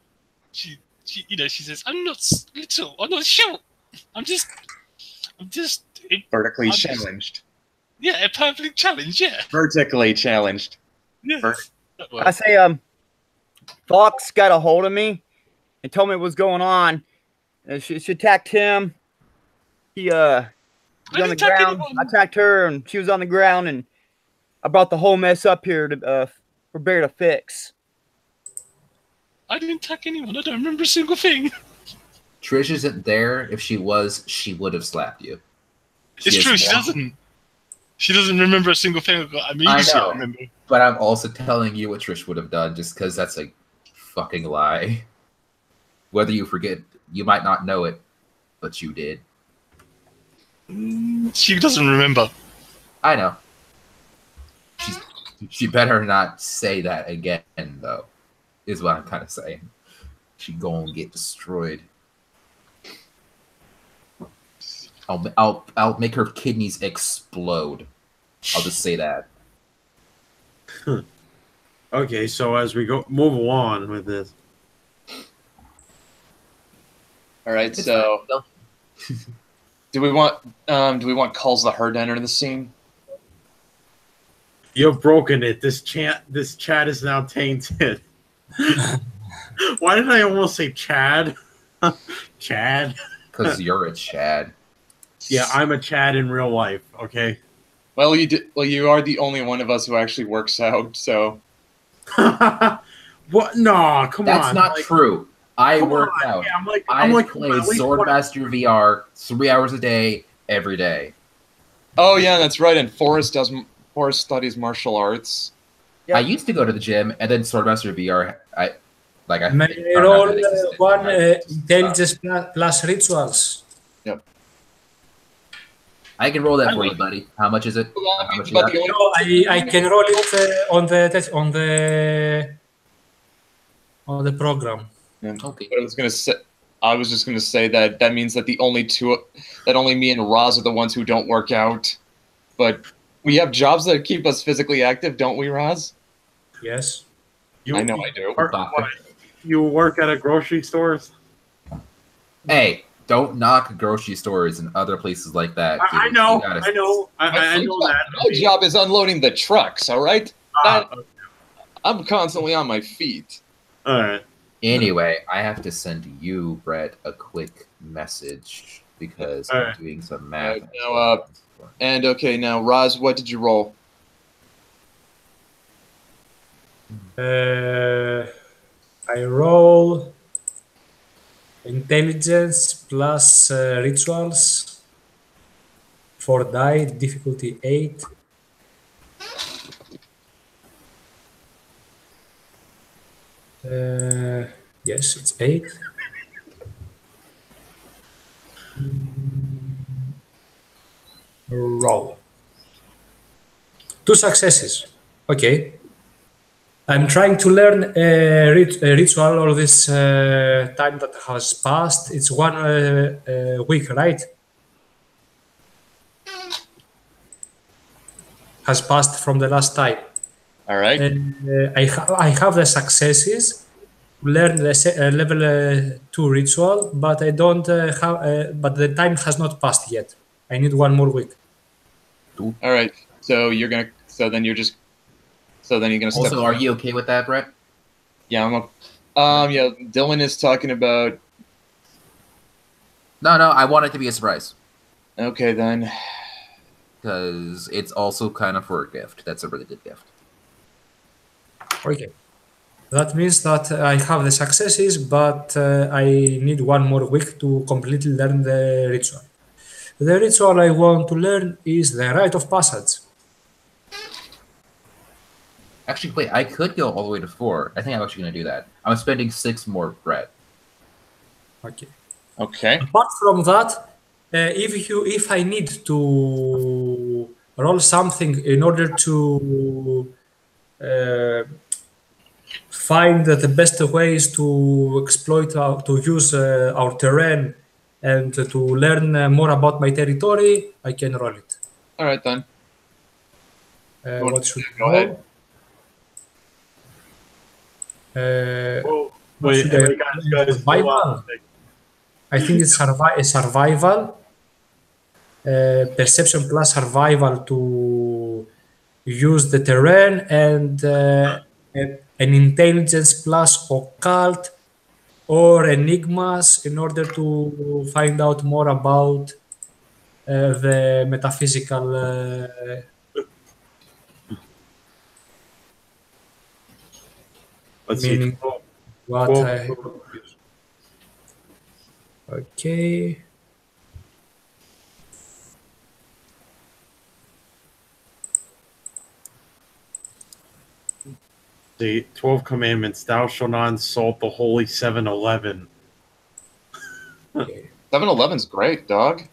says, "I'm not little. I'm not short. I'm just Vertically challenged. Yeah, a perfectly challenged. Yeah. Vertically challenged. Yes. I say, Fox got a hold of me and told me what was going on. She attacked him. He was on the ground. I attacked her, and she was on the ground, and I brought the whole mess up here for Bear to fix. I didn't attack anyone. I don't remember a single thing. Trish isn't there. If she was, she would have slapped you. It's true. She doesn't. She doesn't remember a single thing. I mean, I I know. remember. But I'm also telling you what Trish would have done, just because that's a fucking lie. Whether you forget, you might not know it, but you did. She doesn't remember. I know. She better not say that again, though. Is what I'm kind of saying. She gonna get destroyed. I'll make her kidneys explode. I'll just say that. Okay, so as we move on with this, All right. It's So, fine, do we want Calls the Herd to enter the scene? you've broken it. This chat is now tainted. Why did I almost say Chad? Chad. because you're a Chad. Yeah, I'm a Chad in real life. Okay. Well, you are the only one of us who actually works out. So, What? No, come on. That's not like, true. I come work on. out. Yeah, I'm I like, play at least Swordmaster VR 3 hours a day, every day. oh yeah, that's right. And Forrest studies martial arts. Yeah. I used to go to the gym, and then Swordmaster VR. I May found out roll that it existed, one and I stopped. intelligence plus rituals. I can roll that for you, buddy. How much is it? How much you But got? the only- No, I can roll it on the program. Okay. But I was just gonna say that means that only me and Roz are the ones who don't work out. But we have jobs that keep us physically active, don't we, Roz? Yes. I know I do. You work at a grocery store? Hey, don't knock grocery stores and other places like that. I dude. know. You gotta- I know. I know that. My job is unloading the trucks. All right. Ah, I'm constantly on my feet. all right. Anyway, I have to send you, Brett, a quick message because I'm Alright. doing some math. And okay, now Roz, what did you roll? I roll intelligence plus rituals. 4 die, difficulty 8. Yes, it's 8. Roll. 2 successes. Okay. I'm trying to learn a ritual all this time that has passed. It's 1 week, right? Has passed from the last time. All right. And I have the successes. Learn the level 2 ritual, but I don't have. But the time has not passed yet. I need 1 more week. All right. So you're gonna. So then you're gonna step. Also, are you okay with that, Brett? Yeah, yeah. Dylan is talking about. No, I want it to be a surprise Okay, then. because it's also kind of for a gift. That's a really good gift. Okay. That means that I have the successes, but I need 1 more week to completely learn the ritual. The ritual I want to learn is the rite of passage. Actually, wait, I could go all the way to 4. I think I'm actually going to do that. I'm spending 6 more, Brett. Okay. Okay. Apart from that, if I need to roll something in order to find the best ways to exploit to use our terrain and to learn more about my territory, I can roll it. All right then. What should I Go roll? ahead. Well, what wait, should I- guys, survival? I think it's survival. Perception plus survival to use the terrain and an intelligence plus occult or enigmas in order to find out more about the metaphysical Let's meaning. see. What Well, I, okay. The 12 Commandments, thou shalt not insult the holy 7-Eleven. 7-Eleven's great, dog.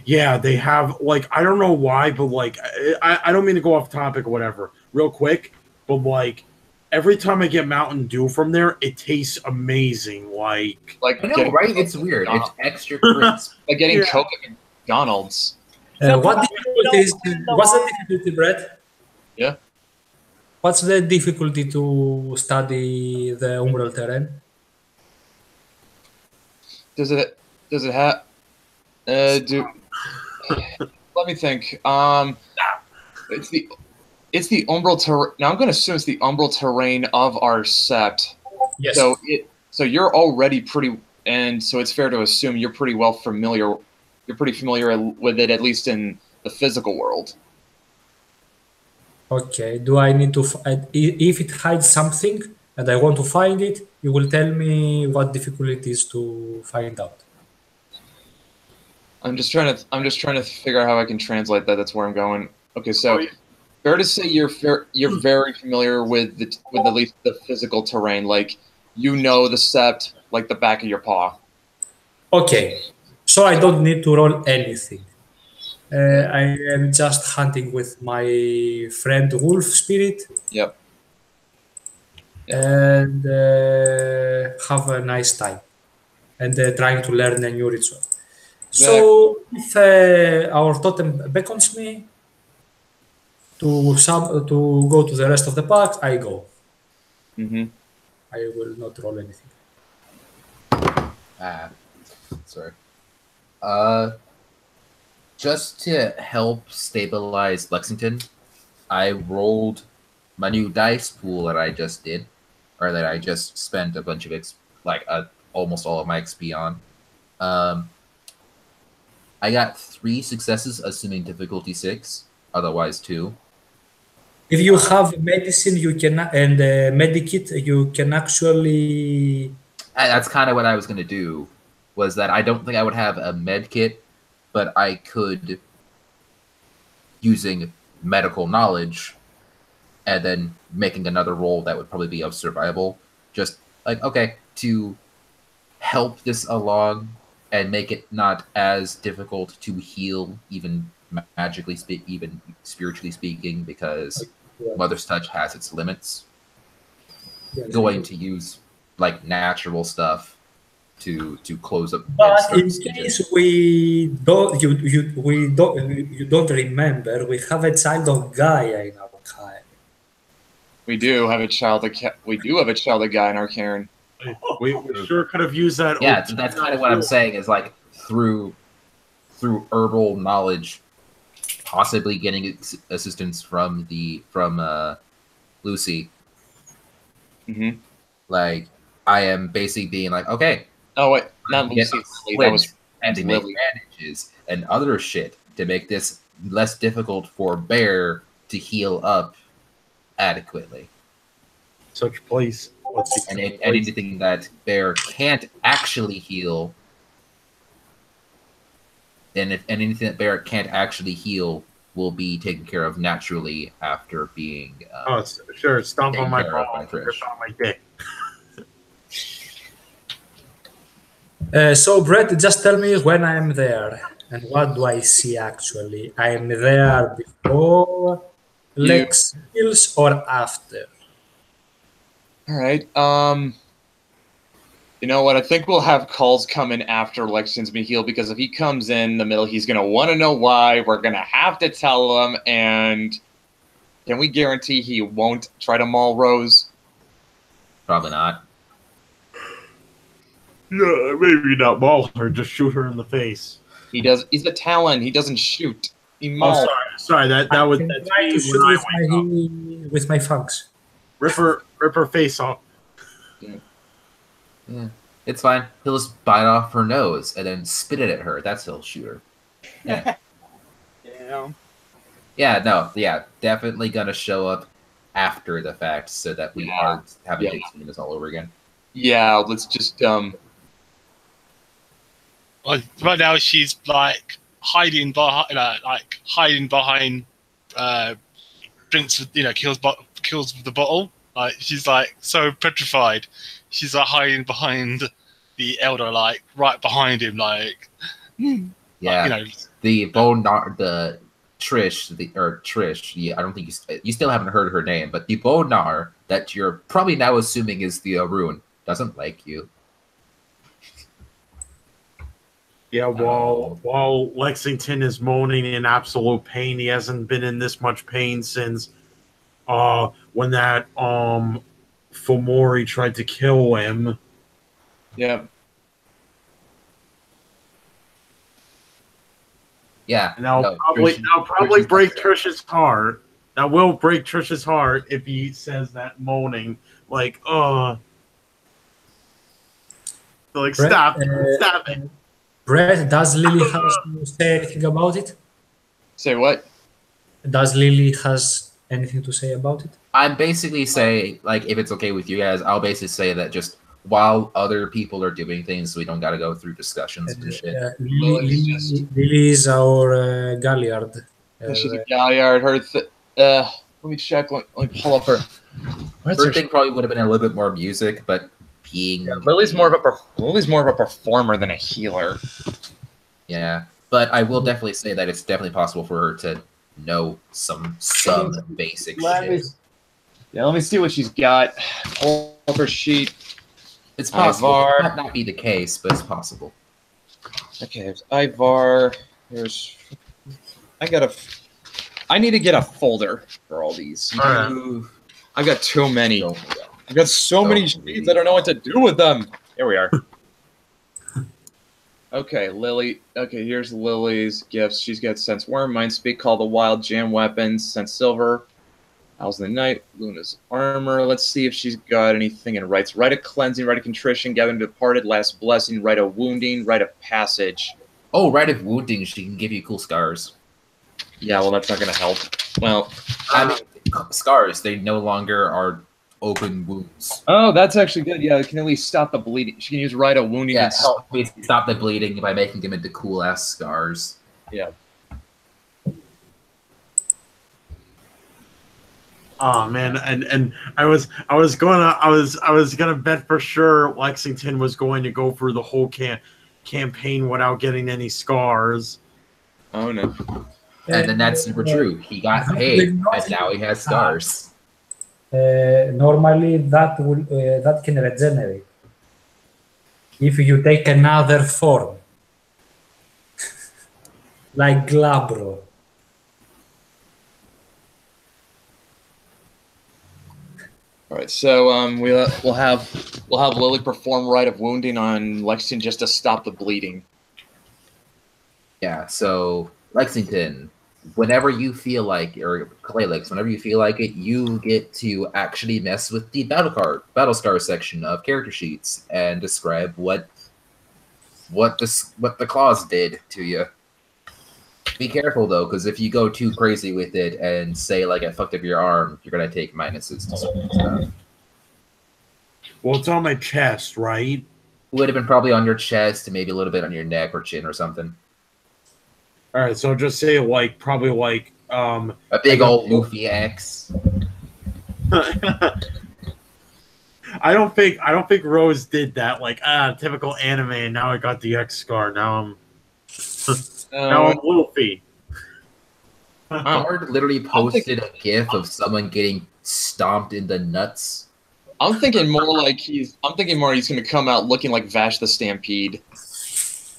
Yeah, they have, like, I don't know why, but, like, I don't mean to go off topic or whatever, real quick, but, like, every time I get Mountain Dew from there, it tastes amazing. Like I know, right? It's weird. It's extra crisp. Like getting Coke at McDonald's. What's the difficulty, Brett? Yeah. What's the difficulty to study the umbral terrain? Does it have? Let me think. It's the umbral terrain. Now I'm going to assume it's the umbral terrain of our sept. Yes. So you're already pretty, and so it's fair to assume you're pretty well familiar. You're pretty familiar with it, at least in the physical world. Okay. Do I need to? If it hides something and I want to find it, you will tell me what difficulties to find out. I'm just trying to figure out how I can translate that. That's where I'm going. Okay, so fair to say you're very familiar with at least the physical terrain. Like you know the sept like the back of your paw. Okay. So I don't need to roll anything. I am just hunting with my friend Wolf Spirit. Yep. And have a nice time. And trying to learn a new ritual. So if our totem beckons me to go to the rest of the pack, I go. Mm-hmm. I will not roll anything. Sorry. Just to help stabilize Lexington, I rolled my new dice pool that I just did, or that I just spent a bunch of almost all of my XP on. I got 3 successes, assuming difficulty 6. Otherwise, 2. If you have medicine, you can and medikit, you can actually. That's kind of what I was gonna do. Was that I don't think I would have a med kit, but I could, using medical knowledge, and then making another roll that would probably be of survival. Just like to help this along and make it not as difficult to heal, even magically, even spiritually speaking, because Mother's Touch has its limits. Going to use like natural stuff to close up. But in case we don't, you don't remember, we have a child of Gaia in our Cairn. We do have a child. We do have a child of Gaia in our Cairn. We sure could have used that. Yeah, that's kind of what I'm saying. Is like through herbal knowledge, possibly getting assistance from Lucy. Mm-hmm. Like I am basically being like, okay. Oh wait, not Lucy. That was and to make bandages and other shit to make this less difficult for Bear to heal up adequately. Such place. And anything that Bear can't actually heal, and anything that Bear can't actually heal will be taken care of naturally after being. Sure, stomp on my ball, on my dick. So Brett, just tell me when I'm there and what do I see actually. I'm there before Lex heals or after. All right. You know what? I think we'll have calls come in after Lexington's been healed, because if he comes in the middle, he's gonna want to know why. We're gonna have to tell him, and can we guarantee he won't try to maul Rose? Probably not. Yeah, maybe not maul her, just shoot her in the face. He does. He's a Talon. He doesn't shoot. He mauls. Oh, sorry. That's me with my fangs. Rip her face off. Yeah, it's fine. He'll just bite off her nose and then spit it at her. That's he'll shoot her. Yeah. Yeah, definitely gonna show up after the fact so that we are having to explain this all over again. Yeah, let's just Well, right now she's like hiding behind drinks. Kills with the bottle. Like she's like so petrified. She's like hiding behind the elder, like right behind him, like Yeah, you know. the Bonar, the Trish. Yeah, I don't think you still haven't heard her name, but the Bonar that you're probably now assuming is the Arun doesn't like you. Yeah, while Lexington is moaning in absolute pain, he hasn't been in this much pain since when that Fomori tried to kill him. Yeah. Yeah, And that'll Trish probably is break upset. Trish's heart. That will break Trish's heart if he says that moaning, like, oh, like Brett, stop it. Brett, does Lily has to say anything about it? Say what? Does Lily has anything to say about it? I'm basically saying, like, if it's okay with you guys, I'll basically say that just while other people are doing things, we don't got to go through discussions and shit. Lily is our Galliard. She's a Galliard. Let me check. Let me pull up her. Her thing probably would have been a little bit more music, but being Lily's more of a performer than a healer. yeah. But I will definitely say that it's definitely possible for her to know some basic shit. Yeah, let me see what she's got. Pull up her sheet. It's possible. Ivar. It might not be the case, but it's possible. Okay, there's Ivar. There's. I need to get a folder for all these. I've got too many. I've got so many sheets. I don't know what to do with them. Here we are. Okay, Lily. Okay, here's Lily's gifts. She's got Sense Worm, Mind Speak, Call the Wild, Jam Weapons, Sense Silver, Owls in the Night, Luna's Armor. Let's see if she's got anything in Rites. Rite of Cleansing, Rite of Contrition, Gathering Departed, Last Blessing, Rite of Wounding, Rite of Passage. Oh, Rite of Wounding, she can give you cool scars. Yeah, well, that's not going to help. Well, I mean, scars, they no longer are open wounds. oh, that's actually good. Yeah, it can at least stop the bleeding. She can use Rite of Wounding. Yeah, and help me stop the bleeding by making them into cool-ass scars. Yeah. Oh man, and I was gonna bet for sure Lexington was going to go through the whole campaign without getting any scars. Oh no. And then that's super true. He got paid, and now he has scars. Normally, that can regenerate if you take another form, like Glabro. All right, so we'll have Lily perform Rite of Wounding on Lexington just to stop the bleeding. Yeah, so Lexington, whenever you feel like, or Claylex, whenever you feel like it, you get to actually mess with the battle scar section of character sheets and describe what the claws did to you. Be careful though, because if you go too crazy with it and say like I fucked up your arm, you're gonna take minuses to certain stuff. Well, it's on my chest, right? Would have been probably on your chest and maybe a little bit on your neck or chin or something. All right, so just say like probably like A big old Luffy X. I don't think Rose did that. Like typical anime, and now I got the X scar. Now I'm Luffy. Hard literally posted a gif of someone getting stomped in the nuts. I'm thinking more he's going to come out looking like Vash the Stampede.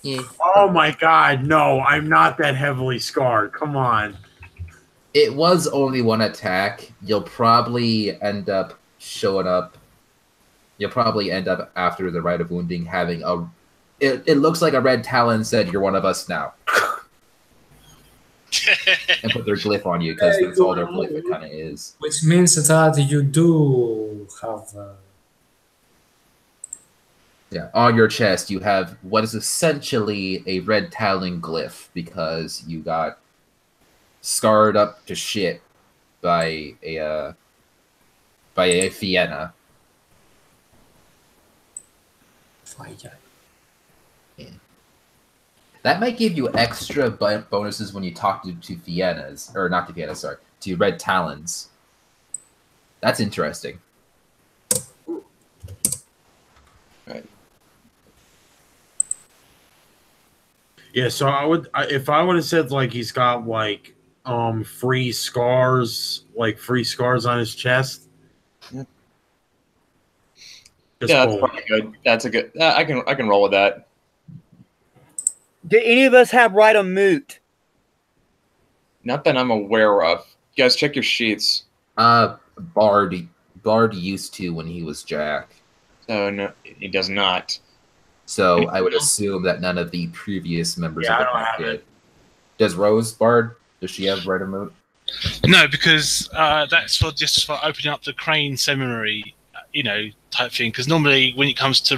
Yeah. Oh my god, no, I'm not that heavily scarred. Come on. It was only one attack. You'll probably end up showing up. You'll probably end up after the Rite of Wounding having a. It looks like a red talon said, "You're one of us now," and put their glyph on you because that's all their glyph it kind of is. Which means that you do have. Yeah, on your chest you have what is essentially a red talon glyph because you got scarred up to shit by a Fienna. Yeah. That might give you extra bonuses when you talk to Fiennas, or not to Fiennas, sorry, to Red Talons. That's interesting. Yeah, so if I would have said like he's got like free scars, like free scars on his chest. Yeah. Just Yeah, that's boom. probably good. That's a good. I can roll with that. Do any of us have right of moot? Not that I'm aware of. You guys, check your sheets. Bard used to when he was Jack. So no, he does not. So I would assume that none of the previous members Yeah, of I the don't pack have did. Does Rose Bard? Does she have right of moot? No, because that's for just for opening up the Crane Seminary, type thing. Because normally, when it comes to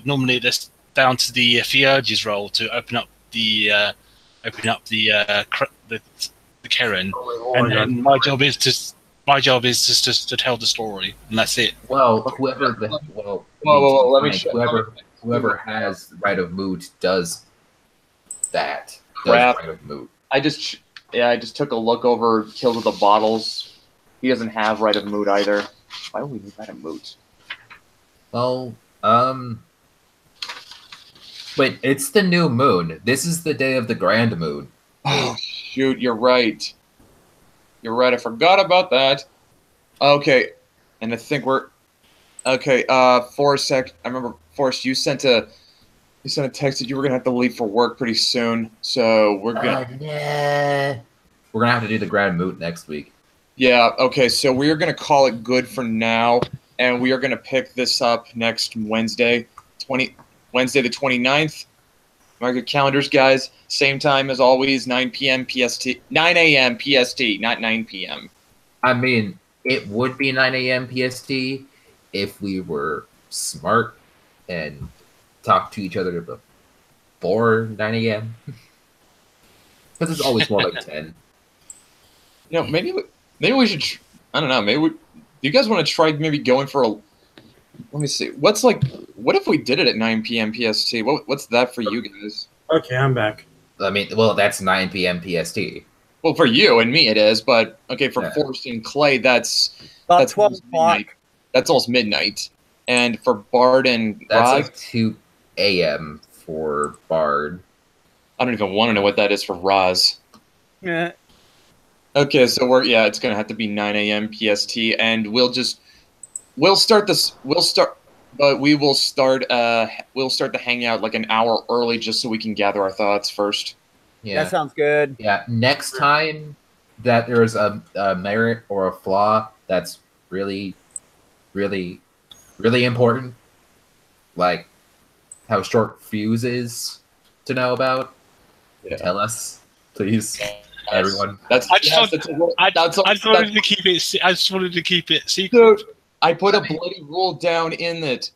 normally that's down to the Theurge's role to open up the Karen, and then my job is just to tell the story, and that's it. Well, whoever Let me check. whoever has right of moot does that. Crap. Does right of moot. I just took a look over kills with the bottles. He doesn't have right of moot either. Why do we need right of moot? Well, wait, it's the new moon. This is the day of the grand moon. Oh shoot, you're right. You're right. I forgot about that. Okay, and I think we're okay. For a sec, I remember Forrest. You sent a text that you were gonna have to leave for work pretty soon. So we're gonna. Yeah. We're gonna have to do the grand moot next week. Yeah. Okay. So we are gonna call it good for now, and we are gonna pick this up next Wednesday, Wednesday the 29th. Mark your calendars, guys. Same time as always, 9 p.m. PST, 9 a.m. PST, not 9 p.m. I mean, it would be 9 a.m. PST if we were smart and talked to each other before 9 a.m. Because it's always more like 10. Maybe we should. I don't know. Do you guys want to try maybe going for a? Let me see. What if we did it at 9 p.m. PST? What's that for you guys? Okay, I'm back. I mean, well, that's 9 p.m. PST. Well, for you and me it is, but okay, for Yeah. Forrest and Clay, that's About that's 12 almost o'clock. midnight. That's almost midnight. And for Bard and That's Raz, like 2 a.m. for Bard. I don't even want to know what that is for Raz. Yeah. Okay, so it's gonna have to be 9 a.m. PST, and we'll start the hangout like an hour early just so we can gather our thoughts first. Yeah. That sounds good. Yeah. Next time that there's a merit or a flaw that's really, really, really important, like how short fuse is to know about, tell us, please, everyone. I just wanted to keep it secret. Dude, I put a bloody rule down in that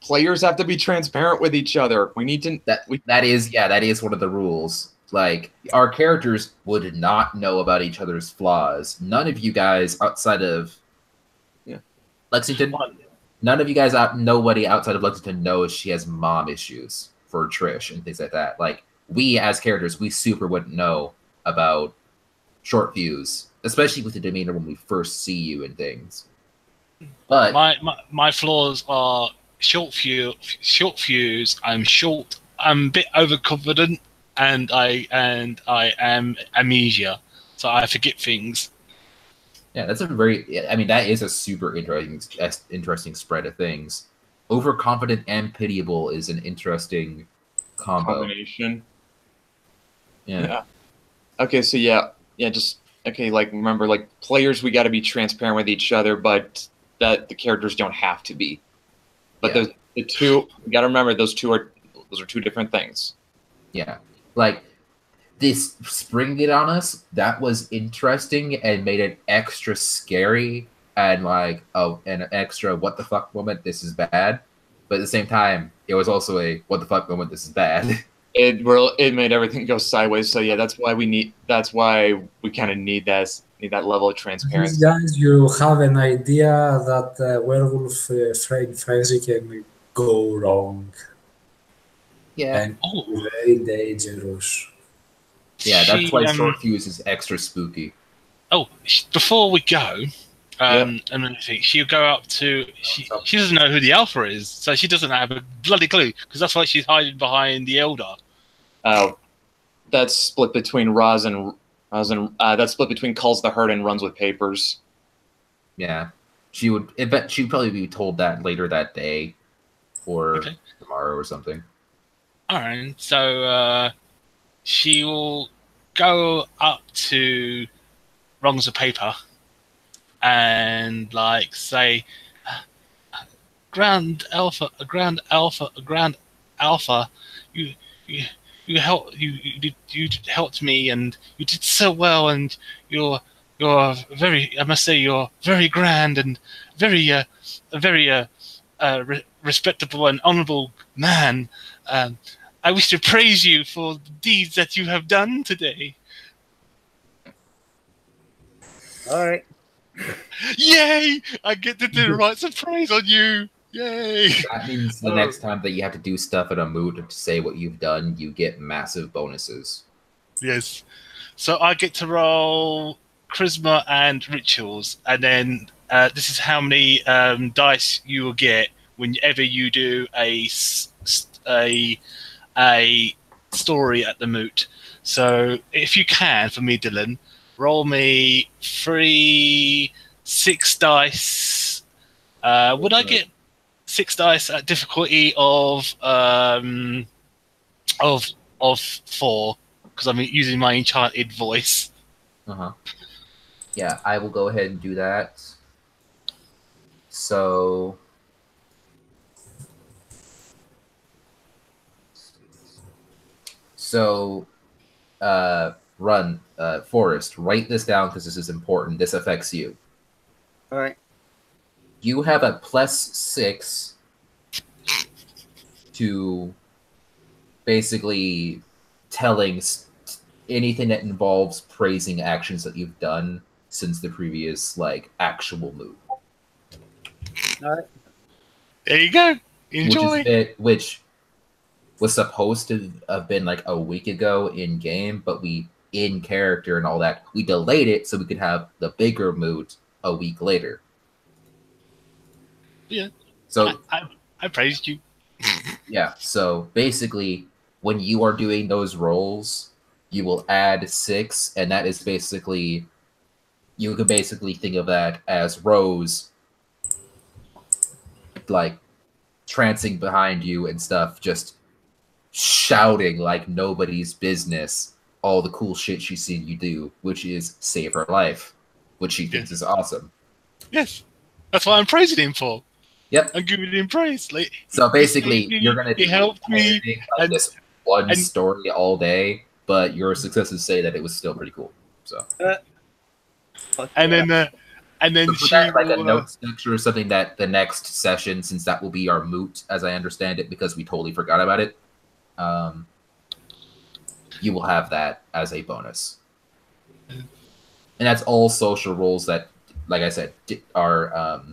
players have to be transparent with each other. We need to. That is one of the rules. Like, our characters would not know about each other's flaws. Nobody outside of Lexington knows she has mom issues for Trish and things like that. Like, we as characters, we super wouldn't know about short fuse, especially with the demeanor when we first see you and things. But my flaws are short fuse. I'm short. I'm a bit overconfident, and I am amnesia, so I forget things. yeah, that is a super interesting spread of things. Overconfident and pitiable is an interesting combo. Combination. Yeah. Okay, so remember, like, players, we got to be transparent with each other, but that the characters don't have to be. But the two, you got to remember, those are two different things. Yeah. Like, this springing it on us, that was interesting and made it extra scary and like, an extra what the fuck moment, this is bad. But at the same time, it was also a what the fuck moment, this is bad. It made everything go sideways. So yeah, that's why we kind of need that level of transparency. Guys, you have an idea that werewolf frenzy can go wrong. Yeah. And very dangerous. Yeah, that's why short fuse is extra spooky. Before we go, and then she'll go up to. She doesn't know who the Alpha is, so she doesn't have a bloody clue because that's why she's hiding behind the Elder. That's split between that's split between calls the herd and runs with papers. Yeah, she'd probably be told that later that day, or tomorrow or something. All right. So she will go up to rungs of paper and like say, Grand Alpha, you you you helped me and you did so well, and you're very, I must say, you're very grand and very respectable and honourable man. I wish to praise you for the deeds that you have done today. All right. Yay! I get to do the rights of praise on you. Yay! That means the next time that you have to do stuff at a moot to say what you've done, you get massive bonuses. Yes. So I get to roll charisma and rituals, and then this is how many dice you will get whenever you do a story at the moot. So if you can, for me, Dylan, roll me 6 dice. Would I get 6 dice at difficulty of 4? Because I'm using my enchanted voice. Yeah, I will go ahead and do that. So Forrest, write this down because this is important. This affects you. All right. You have a +6 to basically telling anything that involves praising actions that you've done since the previous actual move. All right. There you go. Enjoy. Which was supposed to have been like a week ago in game, but we in character and all that, we delayed it so we could have the bigger mood a week later. Yeah. So I praised you. Yeah. So basically, when you are doing those rolls, you will add 6, and that is basically, you can basically think of that as Rose trancing behind you and stuff, just shouting like nobody's business all the cool shit she's seen you do, which is save her life, which she thinks is awesome. Yes, that's what I'm praising him for. Yep, I'm giving him praise. So basically, you're gonna he helped me this one story all day, but your successes say that it was still pretty cool. So and then so she that, will, a note structure or something that the next session, since that will be our moot, as I understand it, because we totally forgot about it. You will have that as a bonus, and that's all social roles that, like I said, are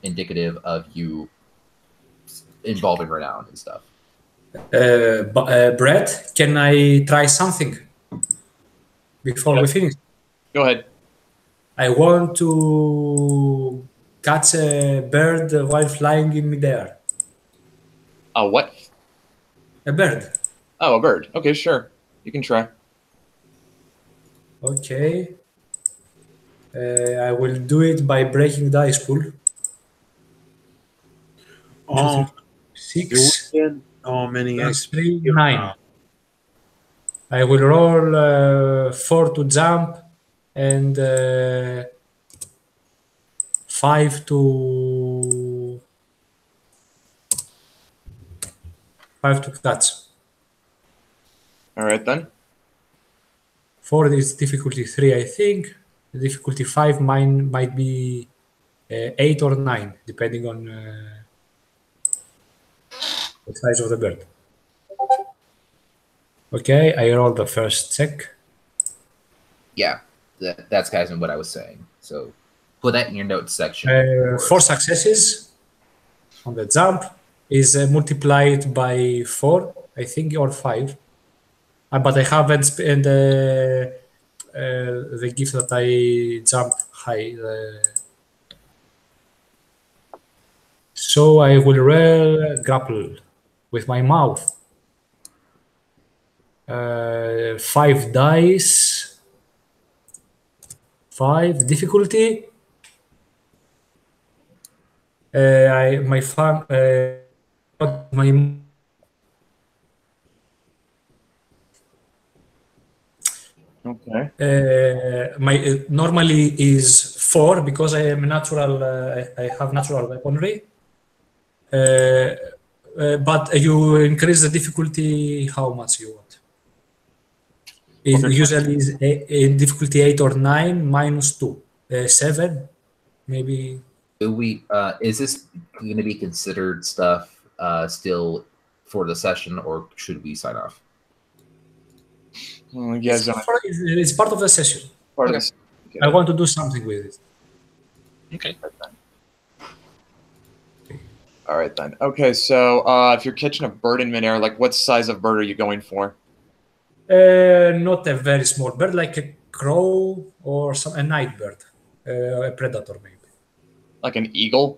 indicative of you involving renown and stuff. Brett, can I try something before we finish? Go ahead. I want to catch a bird while flying in midair. A what? A bird. Oh, a bird. Okay, sure. You can try. Okay. I will do it by breaking dice pool. 6. Many Plus 3, 9. I will roll 4 to jump and 5 to catch. All right then. 4 is difficulty 3, I think. The difficulty 5 mine might be 8 or 9, depending on the size of the bird. Okay, I roll the first check. Yeah, that's kind of what I was saying. So put that in your notes section. 4 successes on the jump is multiplied by 4, I think, or 5. But I haven't spent the gift that I jump high. So I will roll grapple with my mouth. 5 dice. 5 difficulty. My farm. My Okay. my normally is 4 because I am natural. I have natural weaponry. But you increase the difficulty how much you want. It Okay. usually is a difficulty 8 or 9 minus 2. 7 maybe. Do we? Is this going to be considered stuff still for the session, or should we sign off? Well, you guys don't It's part of the session. part Okay. of this. Okay. I want to do something with it. Okay. All right then. Okay, so if you're catching a bird in midair, like what size of bird are you going for? Not a very small bird, like a crow or a night bird, a predator maybe. Like an eagle?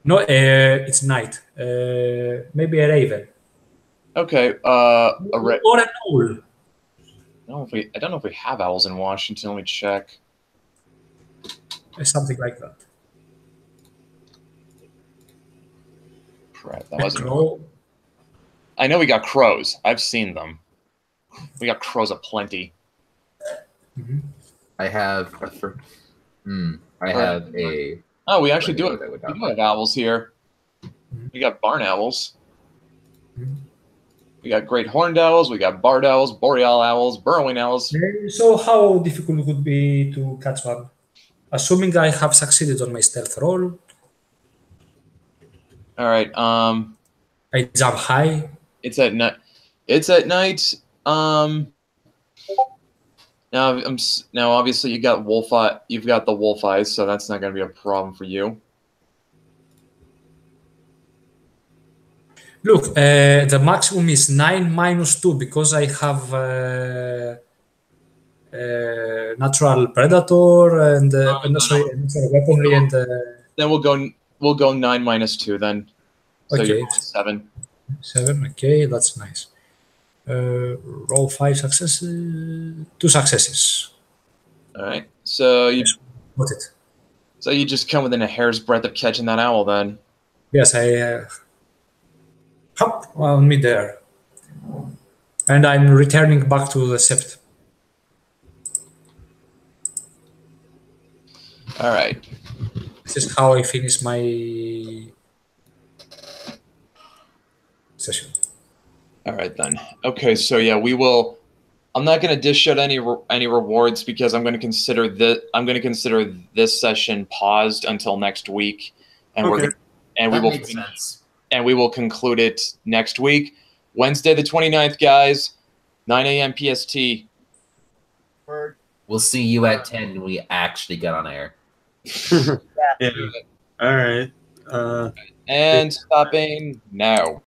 No, it's night. Maybe a raven Okay. or an owl. I don't know if we have owls in Washington. Let me check. Something like that. Crap, that A wasn't. crow. I know we got crows. I've seen them. We got crows aplenty. I have I have a. Oh, we actually do Let have, me look we at do have owls here. We got barn owls. We got great horned owls. We got barred owls, boreal owls, burrowing owls. So how difficult it would be to catch one? Assuming I have succeeded on my stealth roll, All right. I jump high. It's at night. It's at night. Now obviously you got wolf eye. You've got the wolf eyes, so that's not going to be a problem for you. Look, the maximum is 9 minus 2 because I have natural predator and natural weaponry and. Then we'll go 9 minus 2 then. So Okay. you're 7. 7. Okay, that's nice. Roll 5 successes, 2 successes. All right. So you Got it. so you just come within a hair's breadth of catching that owl then. Yes, I hop on me there, and I'm returning back to the sept. All right. This is how I finish my session. All right then. Okay, so yeah, we will. I'm not going to dish out any rewards because I'm going to consider this session paused until next week, and Okay. That makes sense. and we will conclude it next week, Wednesday the 29th, guys, 9 a.m. PST. We'll see you at 10 when we actually get on air. Yeah. All right. And stopping now.